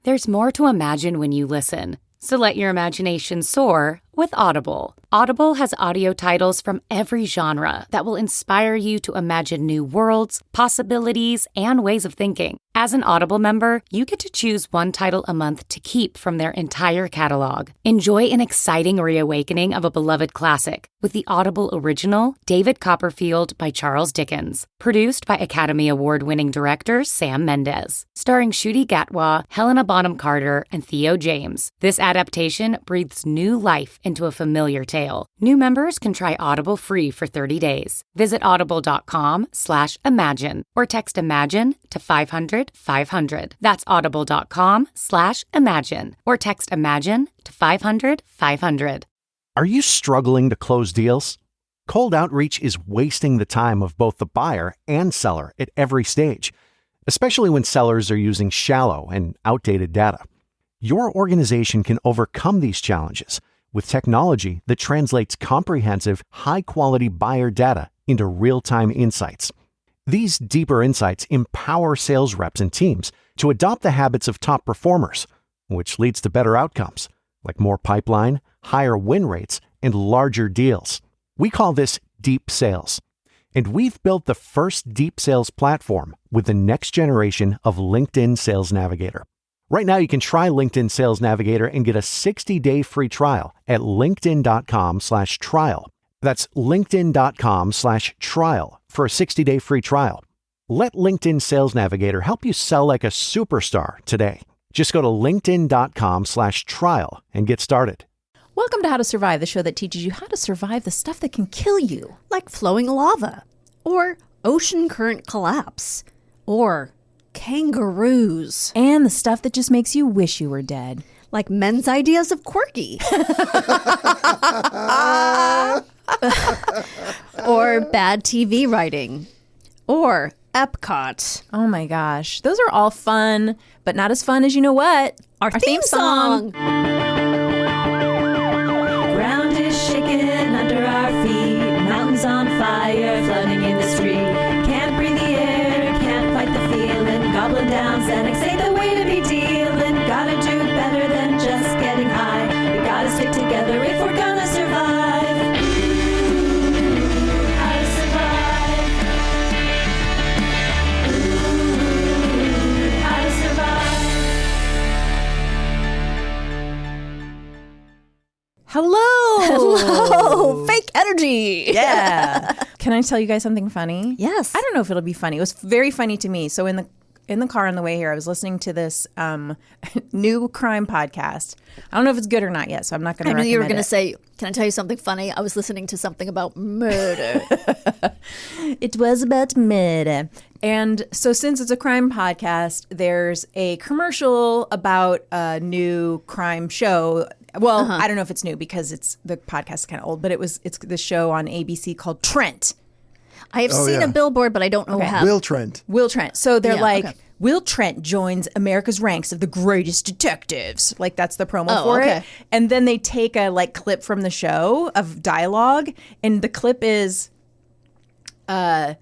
There's more to imagine when you listen. So let your imagination soar with Audible. Audible has audio titles from every genre that will inspire you to imagine new worlds, possibilities, and ways of thinking. As an Audible member, you get to choose one title a month to keep from their entire catalog. Enjoy an exciting reawakening of a beloved classic with the Audible original David Copperfield by Charles Dickens, produced by Academy Award-winning director Sam Mendes, starring Ncuti Gatwa, Helena Bonham Carter, and Theo James. This adaptation breathes new life into a familiar tale. New members can try Audible free for 30 days. Visit audible.com/imagine or text IMAGINE to 500-500. That's audible.com/imagine or text IMAGINE to 500-500. Are you struggling to close deals? Cold outreach is wasting the time of both the buyer and seller at every stage, especially when sellers are using shallow and outdated data. Your organization can overcome these challenges with technology that translates comprehensive, high-quality buyer data into real-time insights. These deeper insights empower sales reps and teams to adopt the habits of top performers, which leads to better outcomes, like more pipeline, higher win rates, and larger deals. We call this deep sales. And we've built the first deep sales platform with the next generation of LinkedIn Sales Navigator. Right now, you can try LinkedIn Sales Navigator and get a 60-day free trial at linkedin.com/trial. That's linkedin.com/trial for a 60-day free trial. Let LinkedIn Sales Navigator help you sell like a superstar today. Just go to linkedin.com/trial and get started. Welcome to How to Survive, the show that teaches you how to survive the stuff that can kill you. Like flowing lava, or ocean current collapse, or kangaroos. And the stuff that just makes you wish you were dead. Like men's ideas of quirky. Or bad TV writing. Or Epcot. Oh my gosh. Those are all fun, but not as fun as you know what? Our theme song. Ground is shaking under our feet. Mountains on fire, flooding in the street. Can't breathe the air, can't fight the feeling. Gobbling down Xanax ain't the way to be dealing. Gotta do better than just getting high. We gotta stick together if we're gonna survive. Ooh, how to survive. Ooh, how to survive. Hello. Hello, fake energy. Yeah. Can I tell you guys something funny? Yes. I don't know if it'll be funny. It was very funny to me. So in the car on the way here, I was listening to this new crime podcast. I don't know if it's good or not yet, so I'm not going to recommend it. You were going to say, can I tell you something funny? I was listening to something about murder. It was about murder. And so since it's a crime podcast, there's a commercial about a new crime show. Well, I don't know if it's new because the podcast is kind of old, but it's the show on ABC called Trent. I have seen a billboard, but I don't know how. Will Trent. So they're Will Trent joins America's ranks of the greatest detectives. Like that's the promo for it. And then they take a clip from the show of dialogue, and the clip is it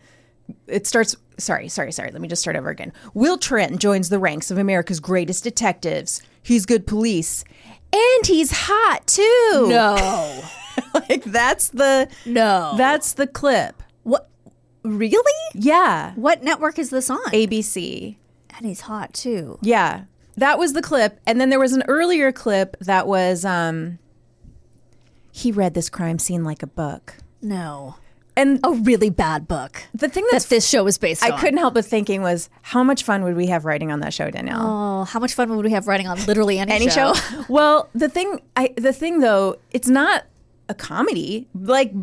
starts sorry. Let me just start over again. Will Trent joins the ranks of America's greatest detectives. He's good police. And he's hot too. No. That's the clip. What? Really? Yeah. What network is this on? ABC. And he's hot too. Yeah. That was the clip. And then there was an earlier clip that was he read this crime scene like a book. No. And a really bad book. The thing that this show is based on. I couldn't help but thinking was, how much fun would we have writing on that show, Danielle? Oh, how much fun would we have writing on literally any show? Well, the thing though, it's not a comedy. But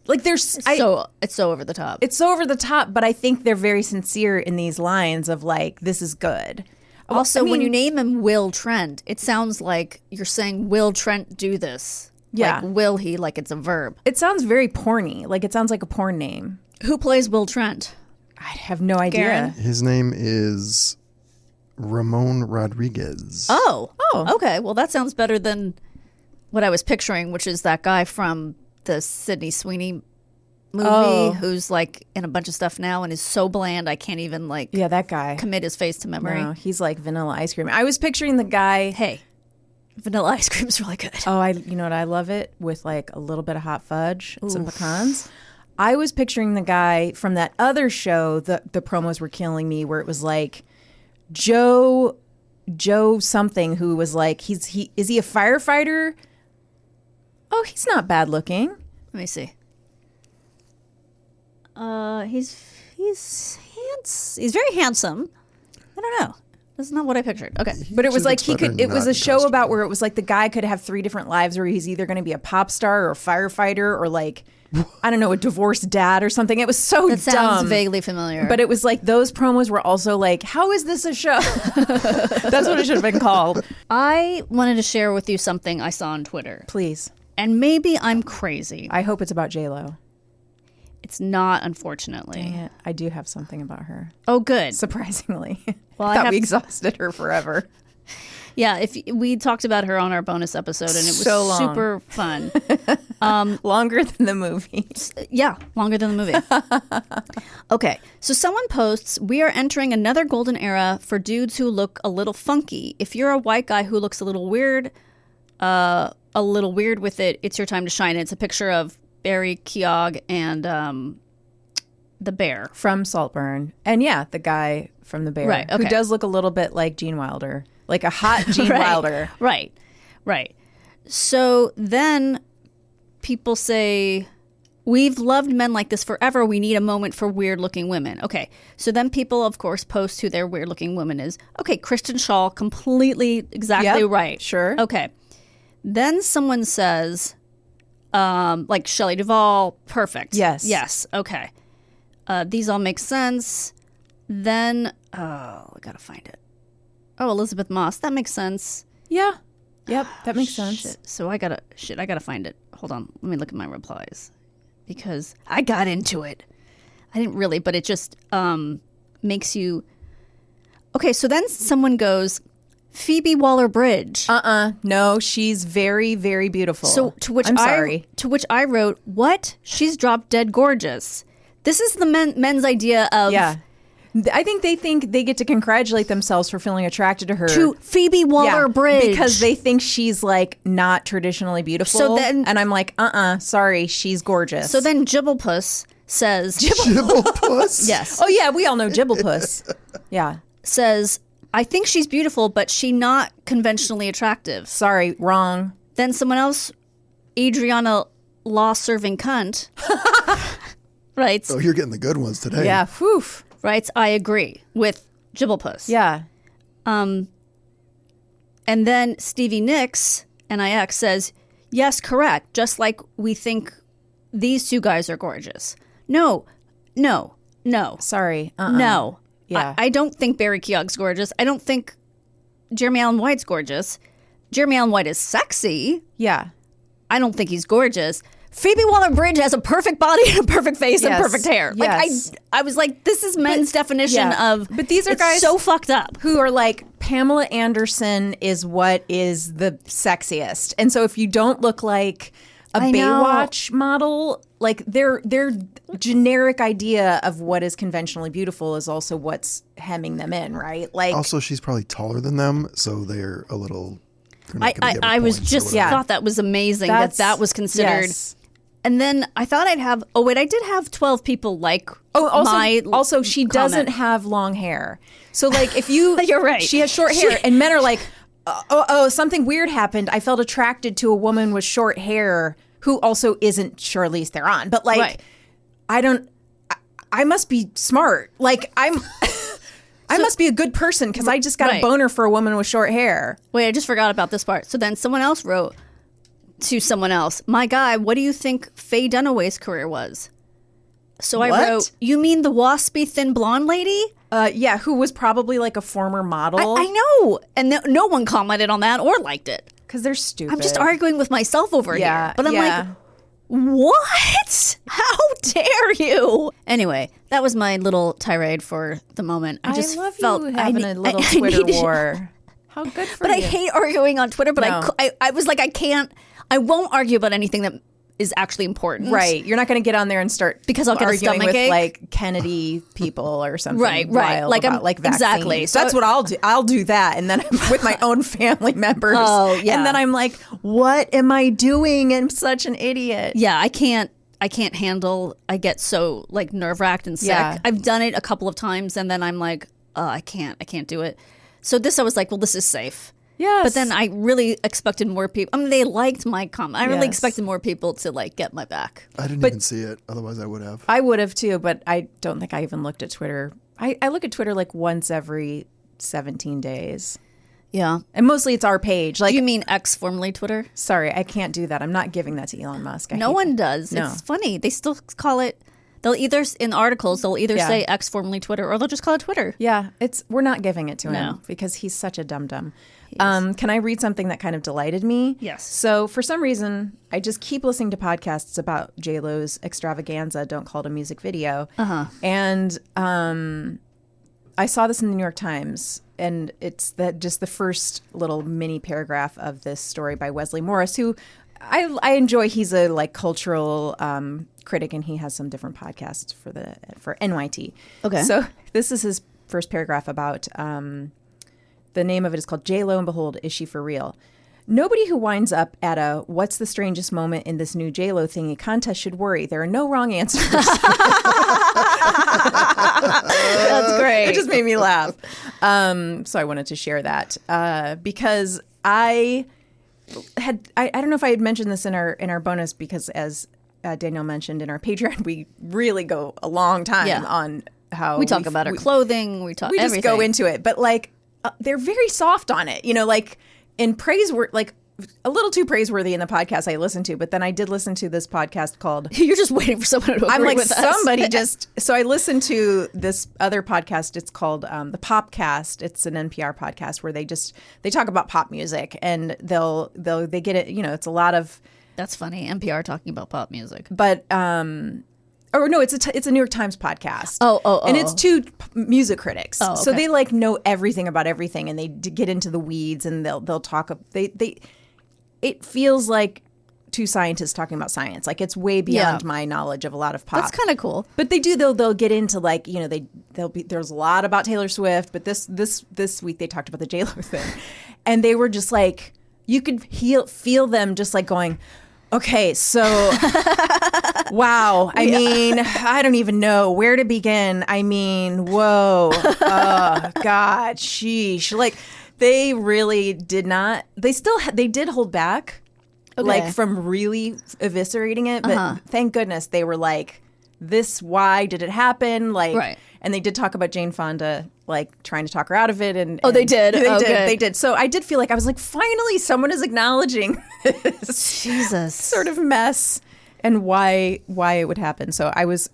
there's it's so over the top. It's so over the top, but I think they're very sincere in these lines of this is good. Also, when you name him Will Trent, it sounds like you're saying, will Trent do this? Yeah. Will he, it's a verb. It sounds very porny. It sounds like a porn name. Who plays Will Trent? I have no idea. Garen? His name is Ramon Rodriguez. Oh. Okay. Well, that sounds better than what I was picturing, which is that guy from the Sydney Sweeney movie who's like in a bunch of stuff now and is so bland I can't even like Yeah, that guy. commit his face to memory. No, he's like vanilla ice cream. I was picturing the guy. Hey, vanilla ice cream's really good. Oh, you know what? I love it with like a little bit of hot fudge and some pecans. I was picturing the guy from that other show. The promos were killing me, where it was like Joe something, who was like, is he a firefighter? Oh, he's not bad looking. Let me see. He's very handsome. I don't know. That's not what I pictured. Okay. But it was She like looks better it was not a in show costume. about where it was like the guy could have 3 different lives, where he's either going to be a pop star or a firefighter or like, I don't know, a divorced dad or something. It was so That sounds dumb. vaguely familiar. But it was like those promos were also like, how is this a show? That's what it should have been called. I wanted to share with you something I saw on Twitter. Please. And maybe I'm crazy. I hope it's about J-Lo. It's not, unfortunately. Yeah, I do have something about her. Oh, good. Surprisingly. Well, I I thought have we to- exhausted her forever. Yeah, if we talked about her on our bonus episode, and it was So long. super fun. Longer than the movie. Yeah, longer than the movie. Okay, so someone posts, "We are entering another golden era for dudes who look a little funky. If you're a white guy who looks a little weird with it, it's your time to shine." And it's a picture of Barry Keogh and the bear. From Saltburn. And yeah, the guy from The Bear. Right, okay. Who does look a little bit like Gene Wilder. Like a hot Gene Right, Wilder. Right. So then people say, "We've loved men like this forever. We need a moment for weird-looking women." Okay, so then people, of course, post who their weird-looking woman is. Okay, Kristen Shaw, completely, exactly Yep, right. sure. Okay. Then someone says, like Shelley Duvall, perfect. Yes. Okay. These all make sense. Then, I gotta find it. Oh, Elizabeth Moss, that makes sense. Yeah. Yep, that makes sense. Shit. So I gotta find it. Hold on. Let me look at my replies. Because I got into it. I didn't really, but it just makes you... Okay, so then someone goes, Phoebe Waller-Bridge. No, she's very, very beautiful. So to which I'm sorry. To which I wrote, what? She's drop dead gorgeous. This is the men's idea of... Yeah. I think they get to congratulate themselves for feeling attracted to her. To Phoebe Yeah, Waller-Bridge. because they think she's like not traditionally beautiful. So then- and I'm like, sorry, she's gorgeous. So then Jibblepuss says... Jibblepuss? Yes. Oh yeah, we all know Jibblepuss. Yeah. Says, I think she's beautiful, but she not conventionally attractive. Sorry, wrong. Then someone else, Adriana law-serving cunt, writes, Oh, you're getting the good ones today. Yeah, whew. I agree with Jibblepuss. Yeah. And then Stevie Nicks, NIX, says, yes, correct. Just like we think these two guys are gorgeous. No. Sorry. No. Yeah. I don't think Barry Keogh's gorgeous. I don't think Jeremy Allen White's gorgeous. Jeremy Allen White is sexy. Yeah. I don't think he's gorgeous. Phoebe Waller-Bridge has a perfect body and a perfect face and Yes. perfect hair. Yes. Like I was like, this is men's definition yeah. of. But these are it's guys so fucked up. Who are like, Pamela Anderson is what is the sexiest. And so if you don't look like a I know. Baywatch model, like their generic idea of what is conventionally beautiful is also what's hemming them in, right? Like Also, she's probably taller than them, so they're a little. they're not gonna give her I was points or just whatever. thought that was amazing that was considered. Yes. And then I thought I'd have. Oh wait, I did have 12 people like. Oh, my also she comment. doesn't have long hair. So like if you You're right. She has short hair and men are like, oh, something weird happened. I felt attracted to a woman with short hair who also isn't Charlize Theron. But like Right. I must be smart. Like I must be a good person because I just got a Right. boner for a woman with short hair. Wait, I just forgot about this part. So then someone else wrote to someone else, my guy, what do you think Faye Dunaway's career was? So I What? wrote, you mean the waspy thin blonde lady? Yeah, who was probably like a former model. I know. And no one commented on that or liked it. Because they're stupid. I'm just arguing with myself over Yeah, here. But I'm yeah. like, what? How dare you? Anyway, that was my little tirade for the moment. I just love felt you having a little Twitter war. How good for But you. I hate arguing on Twitter. But No. I was like, I won't argue about anything that is actually important. Right. You're not going to get on there and start Because I'll get a arguing stomach with ache. like Kennedy people or something. Right. wild Like, about, like vaccines. exactly. So that's what I'll do. I'll do that, and then I'm with my own family members. Oh, yeah. And then I'm like, what am I doing? I'm such an idiot. Yeah, I can't handle. I get so like nerve wracked and sick. Yeah. I've done it a couple of times, and then I'm like, oh, I can't do it. So this, I was like, well, this is safe. Yes. But then I really expected more people. I mean, they liked my comment. I really Yes. expected more people to like get my back. I didn't even see it. Otherwise, I would have. I would have too, but I don't think I even looked at Twitter. I look at Twitter like once every 17 days. Yeah. And mostly it's our page. Like, Do you mean X, formerly Twitter? sorry, I can't do that. I'm not giving that to Elon Musk. I No hate one that. does. No. It's funny. They still call it. They'll either in articles they'll either Yeah. say X, formerly Twitter, or they'll just call it Twitter. Yeah, we're not giving it to him No. because he's such a dum-dum. Can I read something that kind of delighted me? Yes. So for some reason, I just keep listening to podcasts about J-Lo's extravaganza, Don't Call It a Music Video. Uh-huh. And I saw this in the New York Times, and it's just the first little mini paragraph of this story by Wesley Morris, who I enjoy. He's a like cultural critic, and he has some different podcasts for NYT. Okay. So this is his first paragraph about the name of it is called J-Lo, and behold, is she for real? Nobody who winds up at a what's the strangest moment in this new J-Lo thingy contest should worry. There are no wrong answers. That's great. It just made me laugh. So I wanted to share that because I don't know if I had mentioned this in our bonus, because as Danielle mentioned in our Patreon, we really go a long time on how we talk about our clothing. We talk. We just everything. go into it, but like they're very soft on it. You know, like in like a little too praiseworthy in the podcast I listened to. But then I did listen to this podcast called. You're just waiting for someone to agree I'm like with us. somebody just. So I listened to this other podcast. It's called the Popcast. It's an NPR podcast where they talk about pop music, and they get it. You know, it's a lot of. That's funny. NPR talking about pop music. But or no, it's a New York Times podcast. Oh. And it's two music critics. Oh, So okay. they like know everything about everything, and they get into the weeds, and they'll talk. It feels like two scientists talking about science. Like it's way beyond my knowledge of a lot of pop. That's kind of cool. But they do. They'll get into like, you know, there's a lot about Taylor Swift, but this week they talked about the J-Lo thing, and they were just like, you could feel them just like going, okay, so wow. I mean, I don't even know where to begin. I mean, whoa, oh God, sheesh. Like they really did not. They did hold back. Okay. Like from really eviscerating it, but thank goodness they were like, "This, why did it happen?" Like, Right. And they did talk about Jane Fonda, like trying to talk her out of it. And they did? they Oh, did, good. they did. So I did feel like I was like, finally, someone is acknowledging this Jesus. sort of mess and why it would happen. So I was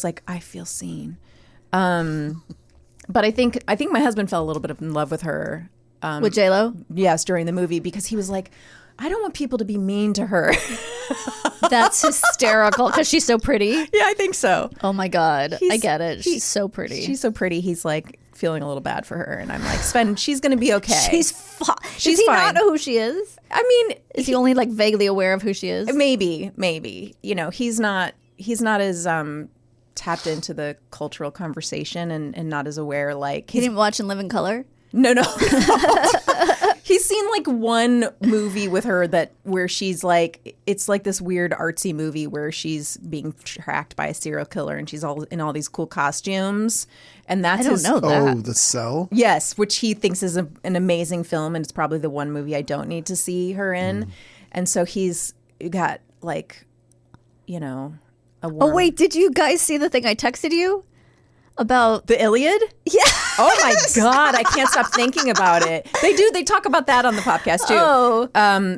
like, I feel seen. But I think my husband fell a little bit in love with her. With J-Lo? Yes, during the movie, because he was like, I don't want people to be mean to her. That's hysterical because she's so pretty. Yeah, I think so. Oh my God. I get it. She's so pretty. She's so pretty. He's like feeling a little bad for her. And I'm like, Sven, she's going to be okay. She's fine. She's Does he fine. not know who she is? I mean, Is he only like vaguely aware of who she is? maybe. You know, he's not as tapped into the cultural conversation and not as aware. Like He didn't watch In Living Color? No. He's seen like one movie with her where she's like, it's like this weird artsy movie where she's being tracked by a serial killer and she's all in all these cool costumes. And that's I don't know that. Oh, The Cell? Yes, which he thinks is an amazing film, and it's probably the one movie I don't need to see her in. And so he's got like, you know, a worm. Oh, wait. Did you guys see the thing I texted you about? The Iliad? Yeah. Oh my God, I can't stop thinking about it. They talk about that on the podcast too. Oh.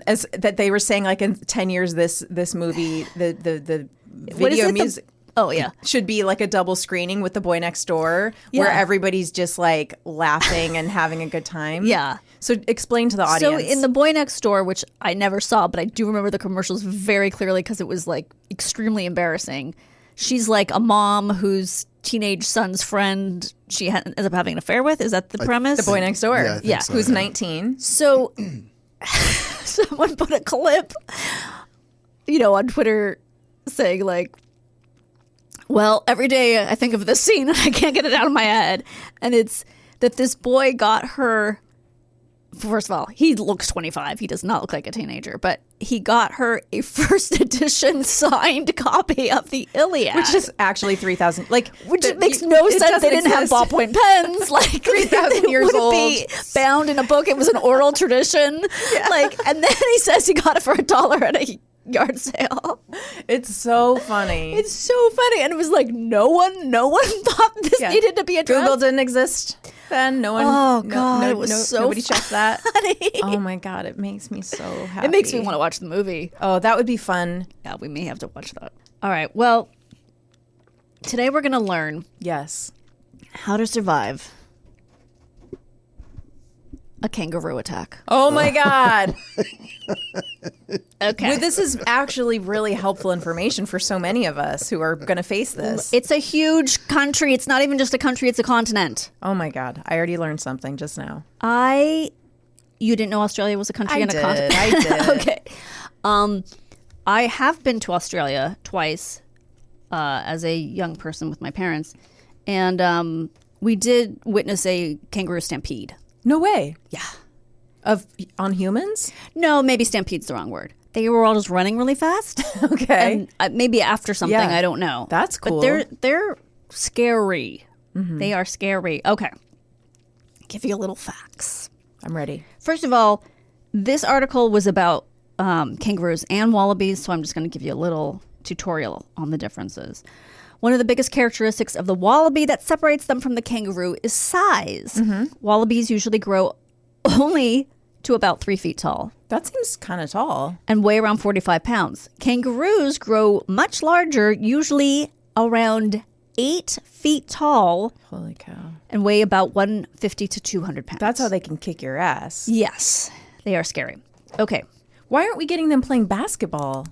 As that they were saying like in 10 years this movie, the What is video it? music Oh, yeah. should be like a double screening with The Boy Next Door where Yeah. everybody's just like laughing and having a good time. Yeah. So explain to the audience. So in The Boy Next Door, which I never saw, but I do remember the commercials very clearly because it was like extremely embarrassing. She's like a mom whose teenage son's friend she ends up having an affair with. Is that the premise? The Boy Next Door. Yeah, I think Yeah. so, Who's yeah. 19. So someone put a clip. on Twitter saying like, well, every day I think of this scene and I can't get it out of my head. And it's that this boy got her, first of all, he looks 25. He does not look like a teenager, but he got her a first edition signed copy of the Iliad. Which is actually 3,000. Which makes no sense. They didn't have ballpoint pens. 3,000 years old. Be bound in a book. It was an oral tradition. Yeah. And then he says he got it for $1 at a yard sale. It's so funny. It's so funny. And it was like no one thought this needed to be addressed. Google didn't exist then. No one. Oh God, it was so nobody checked that. Funny. Oh my God, it makes me so happy. It makes me want to watch the movie. Oh, that would be fun. Yeah, we may have to watch that. All right. Well, today we're going to learn how to survive a kangaroo attack. Oh my God. Okay. Well, this is actually really helpful information for so many of us who are going to face this. It's a huge country. It's not even just a country, it's a continent. Oh my God. I already learned something just now. You didn't know Australia was a country and a continent? I did. Okay. I have been to Australia twice as a young person with my parents. And we did witness a kangaroo stampede. No way. Yeah. On humans? No, maybe stampede's the wrong word. They were all just running really fast. Okay. And maybe after something, I don't know. That's cool. But they're scary. Mm-hmm. They are scary. Okay. Give you a little facts. I'm ready. First of all, this article was about kangaroos and wallabies, so I'm just going to give you a little tutorial on the differences. One of the biggest characteristics of the wallaby that separates them from the kangaroo is size. Mm-hmm. Wallabies usually grow only to about 3 feet tall. That seems kind of tall. And weigh around 45 pounds. Kangaroos grow much larger, usually around 8 feet tall. Holy cow. And weigh about 150 to 200 pounds. That's how they can kick your ass. Yes. They are scary. Okay. Why aren't we getting them playing basketball?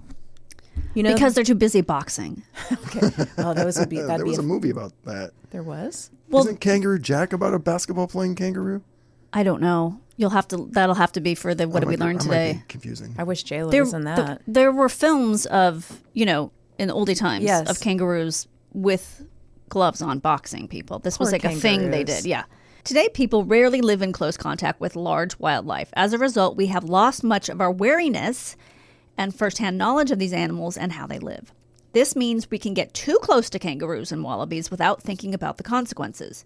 Because they're too busy boxing. Okay. Oh, there was a movie about that. There was? Well, isn't Kangaroo Jack about a basketball playing kangaroo? I don't know. That'll have to be for the What Did We Learn Today? Might be confusing. I wish J-Lo was in that. There were films of, in the oldie times of kangaroos with gloves on boxing people. This was like a thing they did. Yeah. Today, people rarely live in close contact with large wildlife. As a result, we have lost much of our wariness and firsthand knowledge of these animals and how they live. This means we can get too close to kangaroos and wallabies without thinking about the consequences.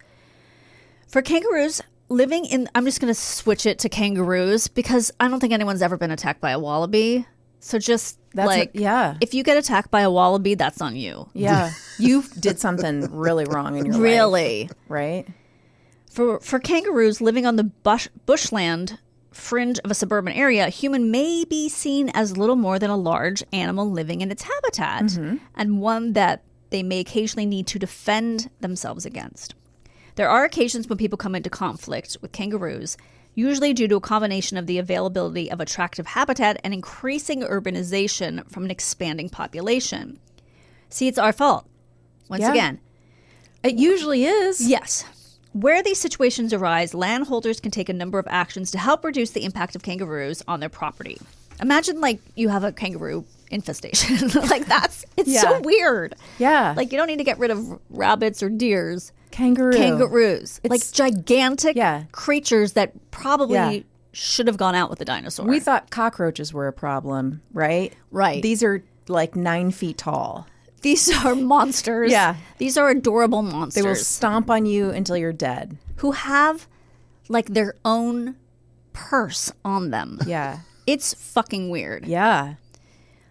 For kangaroos, I'm just going to switch it to kangaroos because I don't think anyone's ever been attacked by a wallaby. So just if you get attacked by a wallaby, that's on you. Yeah. You did something really wrong in your life. Really? Right? For kangaroos living on the bushland fringe of a suburban area, a human may be seen as little more than a large animal living in its habitat, and one that they may occasionally need to defend themselves against. There are occasions when people come into conflict with kangaroos, usually due to a combination of the availability of attractive habitat and increasing urbanization from an expanding population. See, it's our fault. Once again. It usually is. Yes. Where these situations arise, landholders can take a number of actions to help reduce the impact of kangaroos on their property. Imagine you have a kangaroo infestation. It's so weird. Yeah. You don't need to get rid of rabbits or deers. It's Kangaroos. Gigantic creatures that probably should have gone out with the dinosaur. We thought cockroaches were a problem, right? Right. These are 9 feet tall. These are monsters. Yeah. These are adorable monsters. They will stomp on you until you're dead. Who have their own purse on them. Yeah. It's fucking weird. Yeah.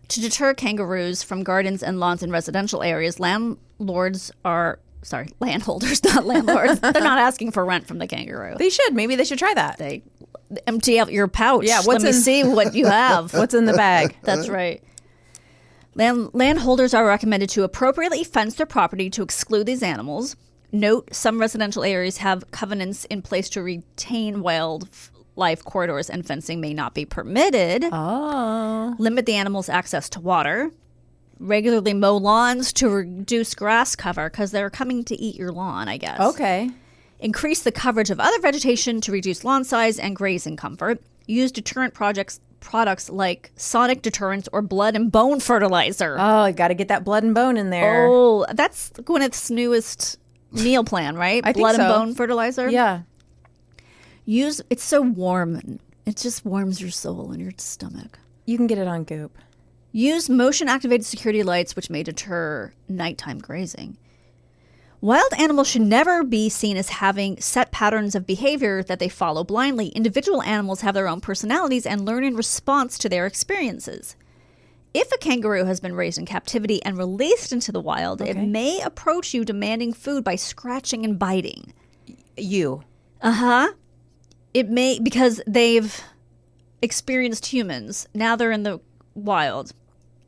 To deter kangaroos from gardens and lawns in residential areas, landholders, not landlords. They're not asking for rent from the kangaroo. They should. Maybe they should try that. They empty out your pouch. Yeah, let me see what you have. What's in the bag? That's right. Landholders are recommended to appropriately fence their property to exclude these animals. Note, some residential areas have covenants in place to retain wildlife corridors, and fencing may not be permitted. Oh. Limit the animals' access to water. Regularly mow lawns to reduce grass cover because they're coming to eat your lawn, I guess. Okay. Increase the coverage of other vegetation to reduce lawn size and grazing comfort. Use deterrent products like sonic deterrents or blood and bone fertilizer. Oh, I got to get that blood and bone in there. Oh, that's Gwyneth's newest meal plan, right? I think blood and so. bone fertilizer. Yeah. It's so warm and it just warms your soul and your stomach. You can get it on Goop. Use motion-activated security lights, which may deter nighttime grazing. Wild animals should never be seen as having set patterns of behavior that they follow blindly. Individual animals have their own personalities and learn in response to their experiences. If a kangaroo has been raised in captivity and released into the wild, it may approach you demanding food by scratching and biting. You. Uh-huh. It may, because they've experienced humans. Now they're in the wild.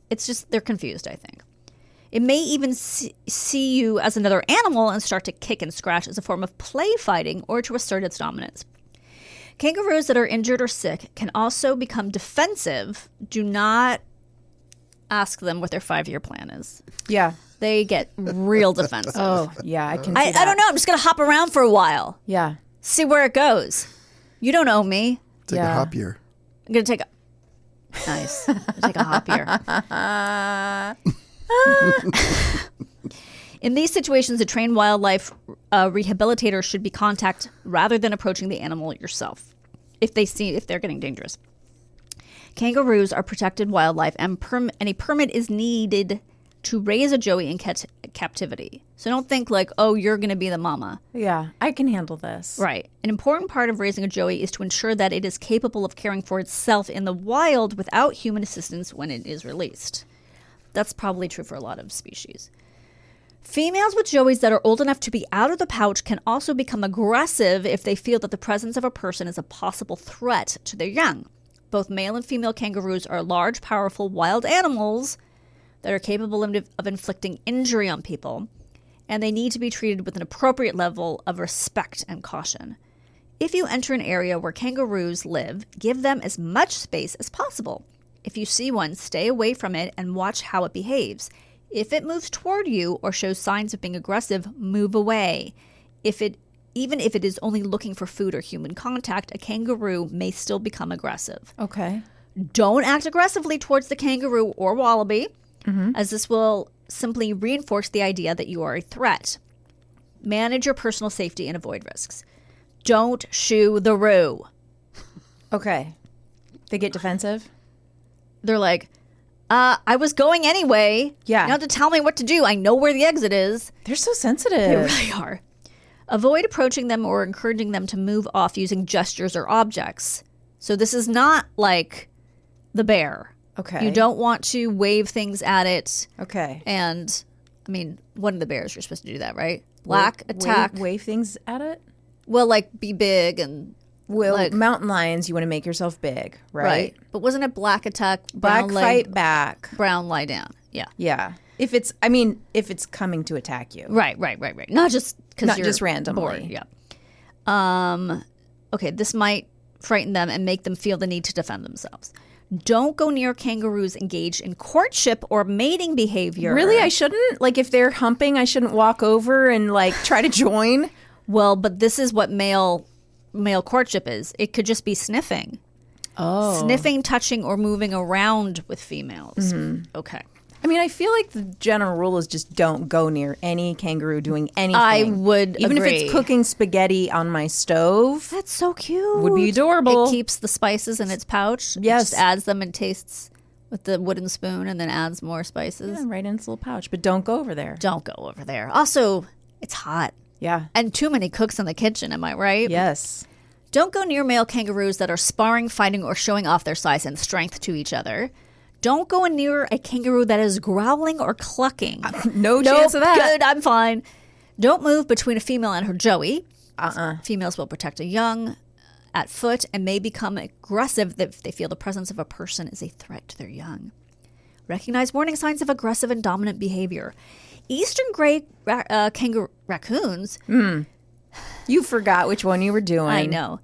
It's just, they're confused, I think. It may even see you as another animal and start to kick and scratch as a form of play fighting or to assert its dominance. Kangaroos that are injured or sick can also become defensive. Do not ask them what their 5-year plan is. Yeah. They get real defensive. Oh, yeah, I can see that. I don't know. I'm just going to hop around for a while. Yeah. See where it goes. You don't owe me. Take a hop year. I'm going to take a... Nice. Take a hop year. In these situations, a trained wildlife rehabilitator should be contacted rather than approaching the animal yourself if they're getting dangerous. Kangaroos are protected wildlife, and a permit is needed to raise a joey in captivity. So don't think like, oh, you're going to be the mama. Yeah, I can handle this. Right. An important part of raising a joey is to ensure that it is capable of caring for itself in the wild without human assistance when it is released. That's probably true for a lot of species. Females with joeys that are old enough to be out of the pouch can also become aggressive if they feel that the presence of a person is a possible threat to their young. Both male and female kangaroos are large, powerful, wild animals that are capable of inflicting injury on people, and they need to be treated with an appropriate level of respect and caution. If you enter an area where kangaroos live, give them as much space as possible. If you see one, stay away from it and watch how it behaves. If it moves toward you or shows signs of being aggressive, move away. Even if it is only looking for food or human contact, a kangaroo may still become aggressive. Okay. Don't act aggressively towards the kangaroo or wallaby, as this will simply reinforce the idea that you are a threat. Manage your personal safety and avoid risks. Don't shoo the roo. Okay. They get defensive? They're like, I was going anyway. Yeah. You don't have to tell me what to do. I know where the exit is. They're so sensitive. They really are. Avoid approaching them or encouraging them to move off using gestures or objects. So this is not like the bear. Okay. You don't want to wave things at it. Okay. And, I mean, one of the bears, you're supposed to do that, right? Black attack. Wave things at it? Well, like, be big and... Well, like, mountain lions, you want to make yourself big, right? But wasn't it black attack, Black brown fight back. brown lie down? Yeah. Yeah. If it's coming to attack you. Right. Not just because Not you're just randomly. bored. Yeah. Okay, this might frighten them and make them feel the need to defend themselves. Don't go near kangaroos engaged in courtship or mating behavior. Really? I shouldn't? Like, if they're humping, I shouldn't walk over and, like, try to join? Well, but this is what male courtship is. It could just be sniffing. Oh. Sniffing, touching, or moving around with females. Okay. I mean, I feel like the general rule is just don't go near any kangaroo doing anything. I would Even agree. if it's cooking spaghetti on my stove. That's so cute. Would be adorable. It keeps the spices in its pouch. It Yes. just adds them and tastes with the wooden spoon and then adds more spices. Yeah, right in its little pouch. But don't go over there. Don't go over there. Also, it's hot. Yeah. And too many cooks in the kitchen, am I right? Yes. Don't go near male kangaroos that are sparring, fighting, or showing off their size and strength to each other. Don't go near a kangaroo that is growling or clucking. No chance of that. Good, I'm fine. Don't move between a female and her joey. Females will protect a young at foot and may become aggressive if they feel the presence of a person is a threat to their young. Recognize warning signs of aggressive and dominant behavior. Eastern gray raccoons. You forgot which one you were doing. I know.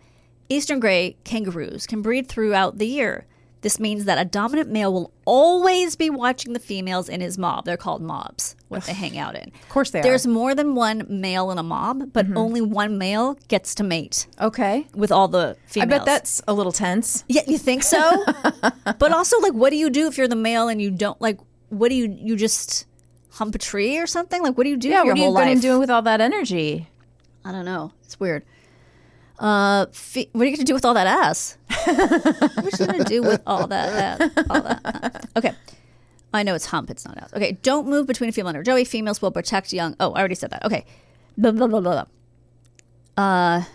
Eastern gray kangaroos can breed throughout the year. This means that a dominant male will always be watching the females in his mob. They're called mobs, what they hang out in. Of course they There's are. more than one male in a mob, but only one male gets to mate Okay. with all the I females. bet that's a little tense. Yeah, you think so? But also, like, what do you do if you're the male and you don't, like, what do you just hump a tree or something? Like, what do you do Yeah, your what are whole you going life? to do with all that energy? I don't know. It's weird. What are you going to do with all that ass? What are you going to do with all that ass? All that ass? Okay. I know it's hump. It's not ass. Okay. Don't move between a female and a joey. Females will protect young. Oh, I already said that. Okay. Blah, blah, blah, blah, blah.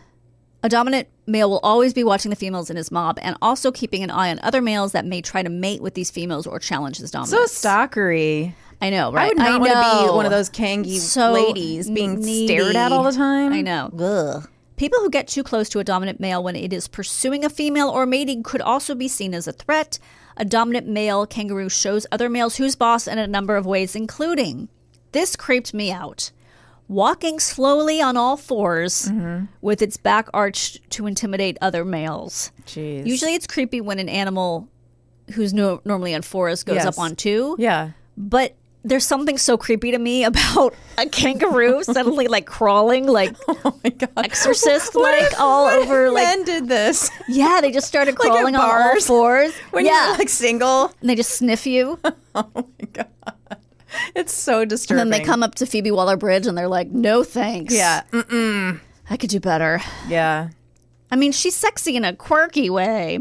A dominant male will always be watching the females in his mob and also keeping an eye on other males that may try to mate with these females or challenge his dominance. So stalkery. I know, right? I would not want to be know. one of those kangy So ladies being needy. stared at all the time. I know. Ugh. People who get too close to a dominant male when it is pursuing a female or mating could also be seen as a threat. A dominant male kangaroo shows other males who's boss in a number of ways, including, this creeped me out, walking slowly on all fours with its back arched to intimidate other males. Jeez. Usually it's creepy when an animal who's normally on fours goes Yes. up on two. Yeah. But there's something so creepy to me about a kangaroo suddenly like crawling like Oh my God. exorcist What like if- all what if over like men did this yeah, they just started Like at crawling on all bars? fours. when yeah. you're like single. And they just sniff you. Oh my God. It's so And disturbing. then they come up to Phoebe Waller-Bridge and they're like, no thanks. Yeah. I could do better. Yeah. I mean, she's sexy in a quirky way.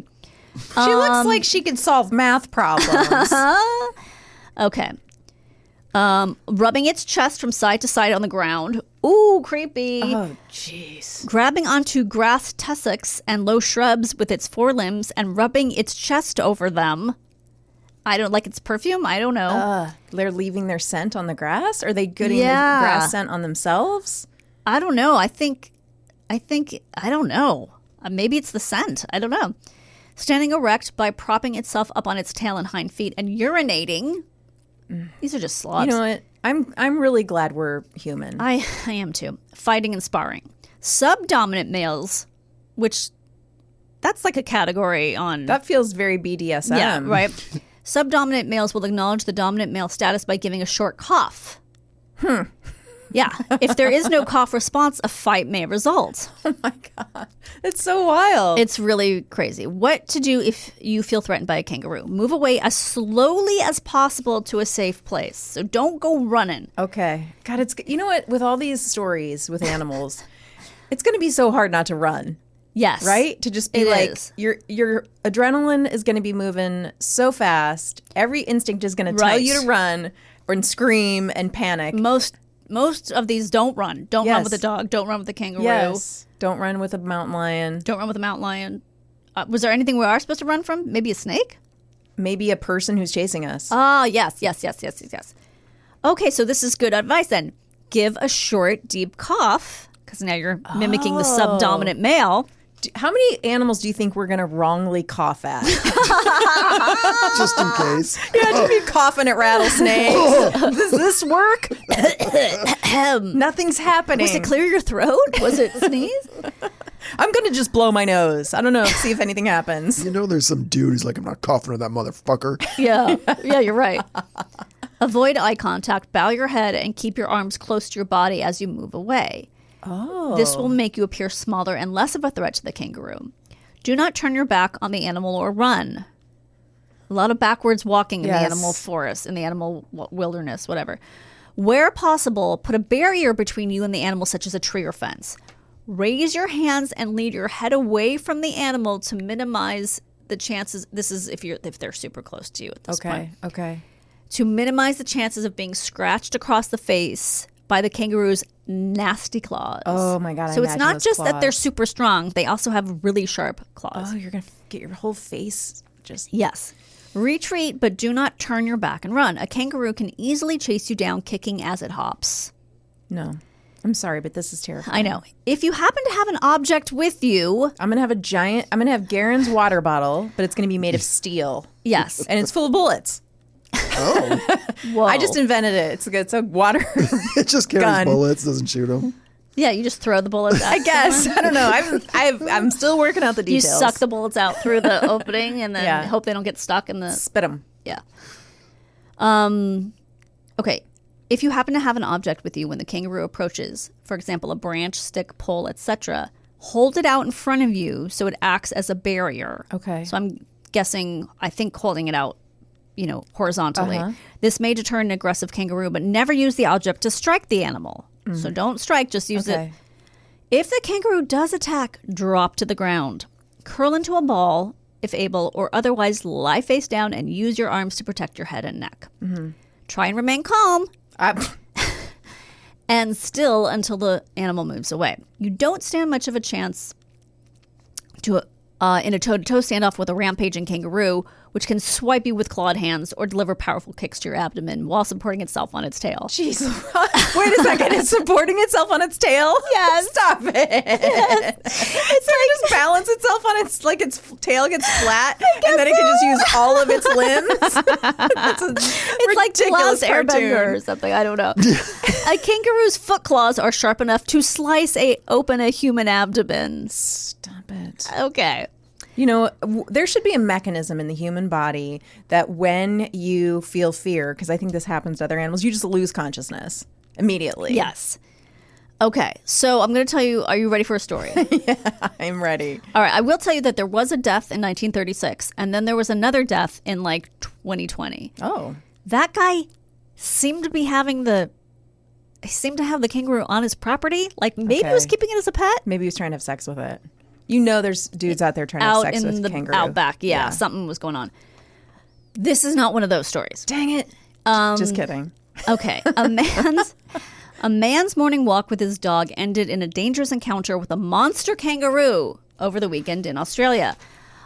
She looks like she could solve math problems. Okay. Rubbing its chest from side to side on the ground. Ooh, creepy. Oh, jeez. Grabbing onto grass tussocks and low shrubs with its forelimbs and rubbing its chest over them. I don't like its perfume. I don't know. They're leaving their scent on the grass? Are they getting Yeah. the grass scent on themselves? I don't know. I think, I don't know. Maybe it's the scent. I don't know. Standing erect by propping itself up on its tail and hind feet and urinating. These are just sloths. You know what? I'm really glad we're human. I am too. Fighting and sparring. Subdominant males, which that's like a category on. That feels very BDSM. Yeah, right. Subdominant males will acknowledge the dominant male status by giving a short cough. Yeah. If there is no cough response, a fight may result. Oh my God. It's so wild. It's really crazy. What to do if you feel threatened by a kangaroo? Move away as slowly as possible to a safe place. So don't go running. Okay. God, it's, you know what? With all these stories with animals, it's going to be so hard not to run, Yes. right? To just be It like, is. your adrenaline is going to be moving so fast. Every instinct is going to tell Right. you to run and scream and panic. Most of these don't run. Don't run Yes. with a dog. Don't run with a kangaroo. Yes. Don't run with a mountain lion. Don't run with a mountain lion. Was there anything we are supposed to run from? Maybe a snake? Maybe a person who's chasing us. Ah, yes. Okay, so this is good advice then. Give a short, deep cough, because now you're mimicking the subdominant male. How many animals do you think we're going to wrongly cough at? Just in case. Imagine me coughing at rattlesnakes. Does this work? Nothing's happening. Was it clear your throat? Was it sneeze? I'm going to just blow my nose. I don't know. See if anything happens. You know, there's some dude who's like, I'm not coughing at that motherfucker. Yeah, you're right. Avoid eye contact, bow your head, and keep your arms close to your body as you move away. Oh. This will make you appear smaller and less of a threat to the kangaroo. Do not turn your back on the animal or run. A lot of backwards walking in Yes. the animal forest, in the animal wilderness, whatever. Where possible, put a barrier between you and the animal, such as a tree or fence. Raise your hands and lead your head away from the animal to minimize the chances. This is if they're super close to you at this point. Okay. To minimize the chances of being scratched across the face by the kangaroo's nasty claws. Oh my God. I So it's imagine not those just that they're claws. super strong, they also have really sharp claws. Oh, you're going to get your whole face just. Yes. Retreat, but do not turn your back and run. A kangaroo can easily chase you down kicking as it hops. No. I'm sorry, but this is terrifying. I know. If you happen to have an object with you, I'm going to have Garen's water bottle, but it's going to be made of steel. yes. And it's full of bullets. Oh, Whoa. I just invented it. It's a water. it just carries Gun. bullets, doesn't shoot them. Yeah, you just throw the bullets out. I guess. I don't know. I'm still working out the You details. suck the bullets out through the opening and then Yeah. hope they don't get stuck in the... Spit them. Yeah. Okay. If you happen to have an object with you when the kangaroo approaches, for example, a branch, stick, pole, etc., hold it out in front of you so it acts as a barrier. Okay. So I'm guessing, I think holding it out, horizontally. This may deter an aggressive kangaroo, but never use the object to strike the animal. So don't strike, just use it. If the kangaroo does attack, drop to the ground. Curl into a ball, if able, or otherwise lie face down and use your arms to protect your head and neck. Try and remain calm and still until the animal moves away. You don't stand much of a chance to in a toe-to-toe standoff with a rampaging kangaroo, which can swipe you with clawed hands or deliver powerful kicks to your abdomen while supporting itself on its tail. Jeez. Wait a second. It's supporting itself on its tail? Yes. Stop it. It's like just balance itself on its tail gets flat and then it can just use all of its limbs. It's like The Last Airbender or something. I don't know. A kangaroo's foot claws are sharp enough to slice open a human abdomen. Stop it. Okay. There should be a mechanism in the human body that when you feel fear, because I think this happens to other animals, you just lose consciousness immediately. Yes. Okay. So I'm going to tell you, are you ready for a story? Yeah, I'm ready. All right. I will tell you that there was a death in 1936, and then there was another death in 2020. Oh. That guy seemed to be having he seemed to have the kangaroo on his property. Like maybe he was keeping it as a pet. Maybe he was trying to have sex with it. There's dudes out there trying to have sex with kangaroo. Outback. Yeah, something was going on. This is not one of those stories. Dang it. Just kidding. Okay. A man's morning walk with his dog ended in a dangerous encounter with a monster kangaroo over the weekend in Australia.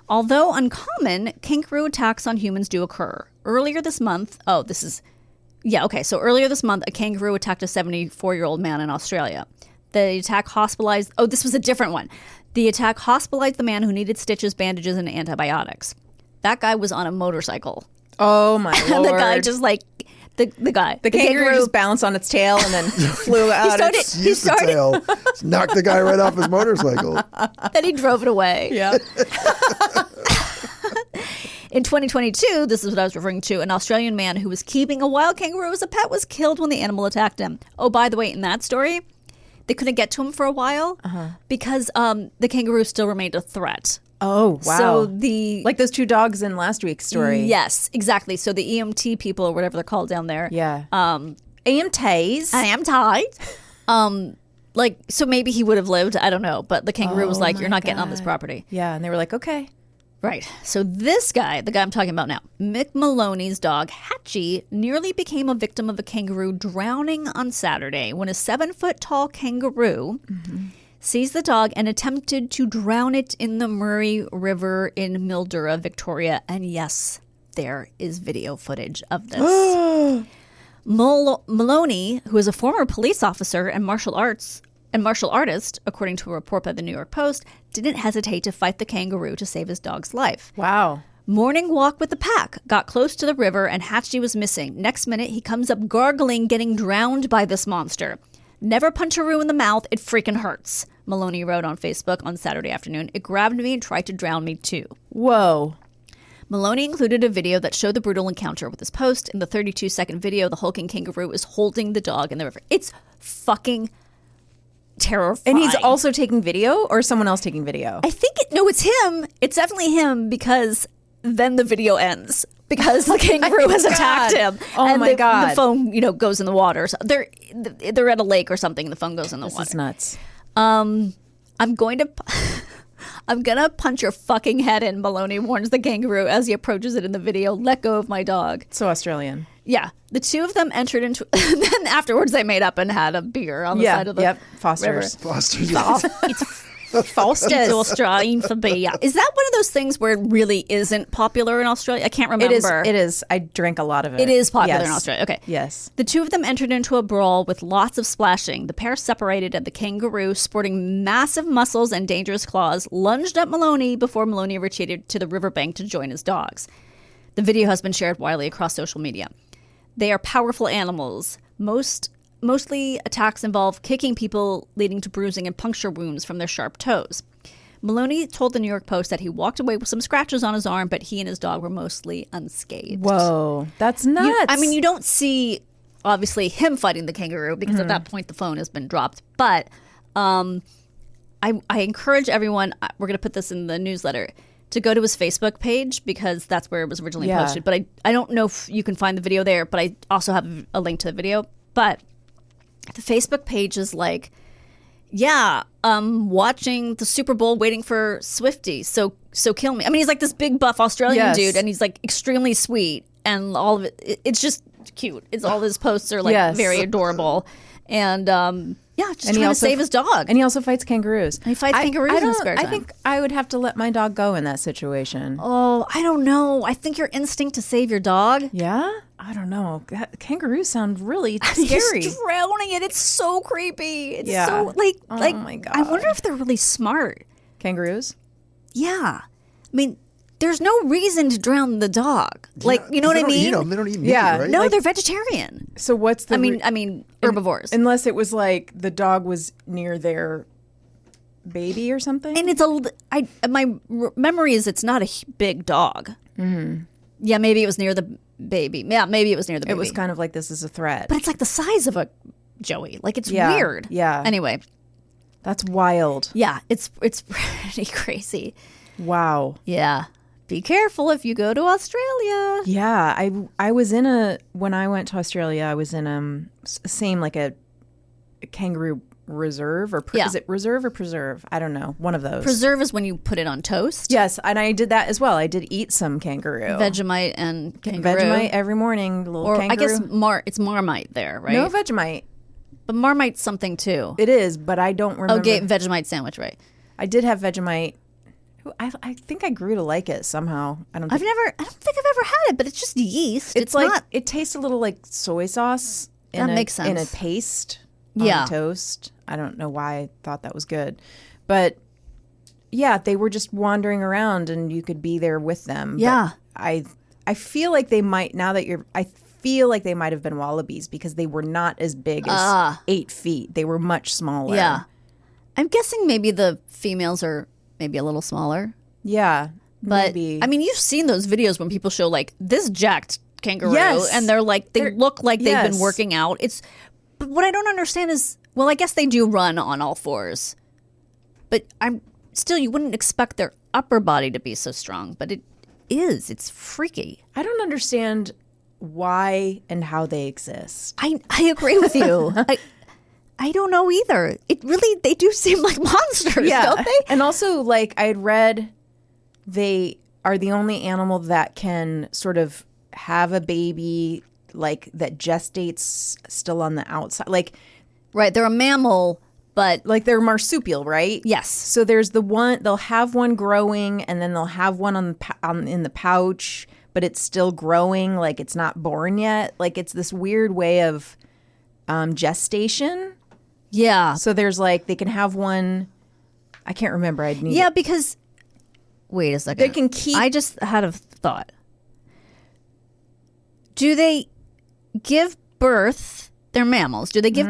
Although uncommon, kangaroo attacks on humans do occur. Earlier this month, so earlier this month, a kangaroo attacked a 74-year-old man in Australia. The attack hospitalized, this was a different one. The attack hospitalized the man who needed stitches, bandages, and antibiotics. That guy was on a motorcycle. Oh my Lord. The guy just the guy. The kangaroo just bounced on its tail and then flew out. He started the tail, knocked the guy right off his motorcycle. Then he drove it away. Yeah. In 2022, this is what I was referring to, an Australian man who was keeping a wild kangaroo as a pet was killed when the animal attacked him. Oh, by the way, in that story, they couldn't get to him for a while because the kangaroo still remained a threat. Oh, wow. So like those two dogs in last week's story. Yes, exactly. So the EMT people or whatever they're called down there. Yeah. EMTs. I am tied. So maybe he would have lived. I don't know. But the kangaroo was like, you're not getting on this property. Yeah. And they were like, okay. Right. So this guy, the guy I'm talking about now, Mick Maloney's dog, Hatchie, nearly became a victim of a kangaroo drowning on Saturday when a 7-foot-tall kangaroo seized the dog and attempted to drown it in the Murray River in Mildura, Victoria. And yes, there is video footage of this. Maloney, who is a former police officer and martial artist, according to a report by the New York Post, didn't hesitate to fight the kangaroo to save his dog's life. Wow. Morning walk with the pack. Got close to the river and Hatchie was missing. Next minute, he comes up gargling, getting drowned by this monster. Never punch a roo in the mouth. It freaking hurts. Maloney wrote on Facebook on Saturday afternoon. It grabbed me and tried to drown me too. Whoa. Maloney included a video that showed the brutal encounter with his post. In the 32-second video, the hulking kangaroo is holding the dog in the river. It's fucking terrifying. And he's also taking video, or someone else taking video? I think it's him. It's definitely him because then the video ends because the kangaroo has attacked him. Oh and my God. The phone, goes in the water. So they're at a lake or something. The phone goes in the water. This is nuts. I'm gonna punch your fucking head in, Maloney warns the kangaroo as he approaches it in the video. Let go of my dog. So Australian. Yeah. The two of them entered into... then afterwards they made up and had a beer on the side of the Foster's. river. Foster's. It's Foster's Australian for beer. Is that one of those things where it really isn't popular in Australia? I can't remember. It is. I drink a lot of it. It is popular in Australia. Okay. Yes. The two of them entered into a brawl with lots of splashing. The pair separated and the kangaroo, sporting massive muscles and dangerous claws, lunged at Maloney before Maloney retreated to the riverbank to join his dogs. The video has been shared widely across social media. They are powerful animals. Most mostly attacks involve kicking people, leading to bruising and puncture wounds from their sharp toes. Maloney told the New York Post that he walked away with some scratches on his arm, but he and his dog were mostly unscathed. Whoa, that's nuts. You don't see, obviously, him fighting the kangaroo because at that point the phone has been dropped. But I encourage everyone, we're going to put this in the newsletter, to go to his Facebook page because that's where it was originally posted. But I don't know if you can find the video there, but I also have a link to the video. But the Facebook page is like, watching the Super Bowl waiting for Swiftie, so kill me. I mean, he's like this big buff Australian dude, and he's like extremely sweet, and all of it's just cute. It's all his posts are like very adorable, and just trying to save his dog. And he also fights kangaroos. And he fights kangaroos in his spare time. I think I would have to let my dog go in that situation. Oh, I don't know. I think your instinct to save your dog. Yeah? I don't know. Kangaroos sound really scary. He's drowning it. It's so creepy. It's Yeah. so like Oh my God. I wonder if they're really smart. Kangaroos? Yeah. I mean, there's no reason to drown the dog. Like, you know what I mean? They don't eat meat, Yeah. right? No, they're vegetarian. So what's the... I mean, herbivores. Unless it was like the dog was near their baby or something? And it's my memory is it's not a big dog. Mm-hmm. Yeah, maybe it was near the baby. Yeah, maybe it was near the baby. It was kind of like this is a threat. But it's like the size of a Joey. Like, it's Yeah, weird. yeah. Anyway. That's wild. Yeah, it's pretty crazy. Wow. Yeah. Be careful if you go to Australia. Yeah, I was when I went to Australia, I was in same like a kangaroo reserve or is it reserve or preserve? I don't know. One of those. Preserve is when you put it on toast. Yes, and I did that as well. I did eat some kangaroo. Vegemite and kangaroo. Vegemite every morning, little or kangaroo. I guess it's Marmite there, right? No Vegemite. But Marmite's something too. It is, but I don't remember. Okay, Vegemite sandwich, right? I did have Vegemite. I think I grew to like it somehow. I don't think I've ever had it, but it's just yeast. It's like not. it tastes a little like soy sauce That makes sense. in a paste on toast. I don't know why I thought that was good. But yeah, they were just wandering around and you could be there with them. Yeah. But I feel like they might I feel like they might have been wallabies because they were not as big as 8 feet. They were much smaller. Yeah. I'm guessing maybe the females are maybe a little smaller. Yeah. But maybe. I mean, you've seen those videos when people show like this jacked kangaroo, Yes. and they're like they look like they've been yes. working out. But what I don't understand is, well, I guess they do run on all fours, but you wouldn't expect their upper body to be so strong, but it is. It's freaky. I don't understand why and how they exist. I agree with you. I don't know either. They do seem like monsters, don't they? And also, like, I had read they are the only animal that can sort of have a baby, like, that gestates still on the outside. Like, Right, they're a mammal, but like they're marsupial, right? yes. So there's the one, they'll have one growing, and then they'll have one in the pouch, but it's still growing, like it's not born yet. Like, it's this weird way of gestation. Yeah. So there's like, they can have one, I can't remember. I'd need Yeah, because wait a second. They can keep- I just had a thought. Do they give birth? They're mammals. Do they give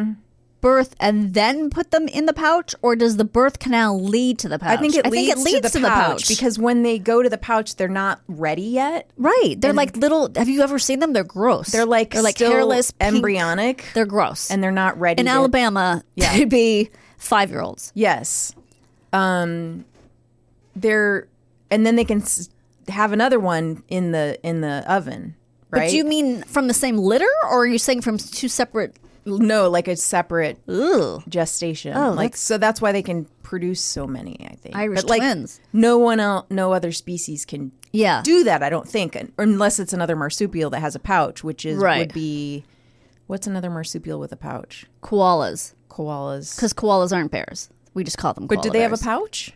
birth and then put them in the pouch, or does the birth canal lead to the pouch? I think it leads to the pouch because when they go to the pouch, they're not ready yet. Right. They're like little. Have you ever seen them? They're gross. They're like still hairless, pink. embryonic. They're gross. And they're not ready. In Alabama, they'd be 5-year-olds. Yes. They're, and then they can have another one in the oven. Right. But do you mean from the same litter, or are you saying from two separate? No, like a separate Ooh. gestation. Oh, like, so that's why they can produce so many, I think. Irish but like, twins. No other species can do that, I don't think, unless it's another marsupial that has a pouch, which is would be, what's another marsupial with a pouch? Koalas. Koalas. Because koalas aren't bears. We just call them koala But do they have a bears. pouch?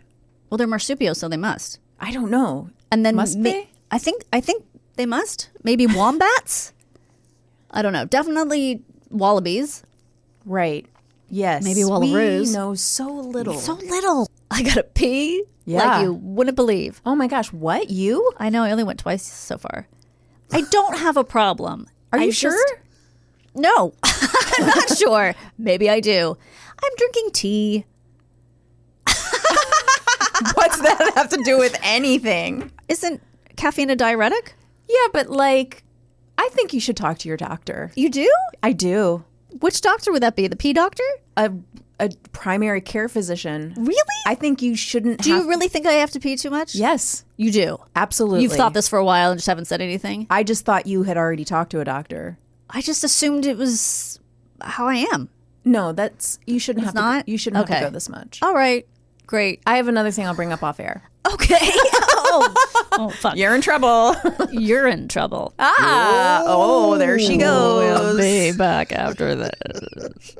Well, they're marsupials, so they must. I don't know. And then Must they? I think they must. Maybe wombats? I don't know. Definitely wallabies. Right. Yes. Maybe wallaroos. We know so little. So little. I gotta pee Yeah. like you wouldn't believe. Oh my gosh, what? You? I know, I only went twice so far. I don't have a problem. Are you I sure? No. I'm I'm not sure. Maybe I do. I'm drinking tea. What's that have to do with anything? Isn't caffeine a diuretic? Yeah, but like, I think you should talk to your doctor. You do? I do. Which doctor would that be? The pee doctor? A primary care physician. Really? I think you shouldn't Do you really think I have to pee too much? Yes. You do? Absolutely. You've thought this for a while and just haven't said anything? I just thought you had already talked to a doctor. I just assumed it was how I am. No, you shouldn't have not? to. You shouldn't have Okay. to go this much. All right. Great. I have another thing I'll bring up off air. Okay. oh, fuck. You're in trouble. You're in trouble. Oh, there she goes. We'll be back after this.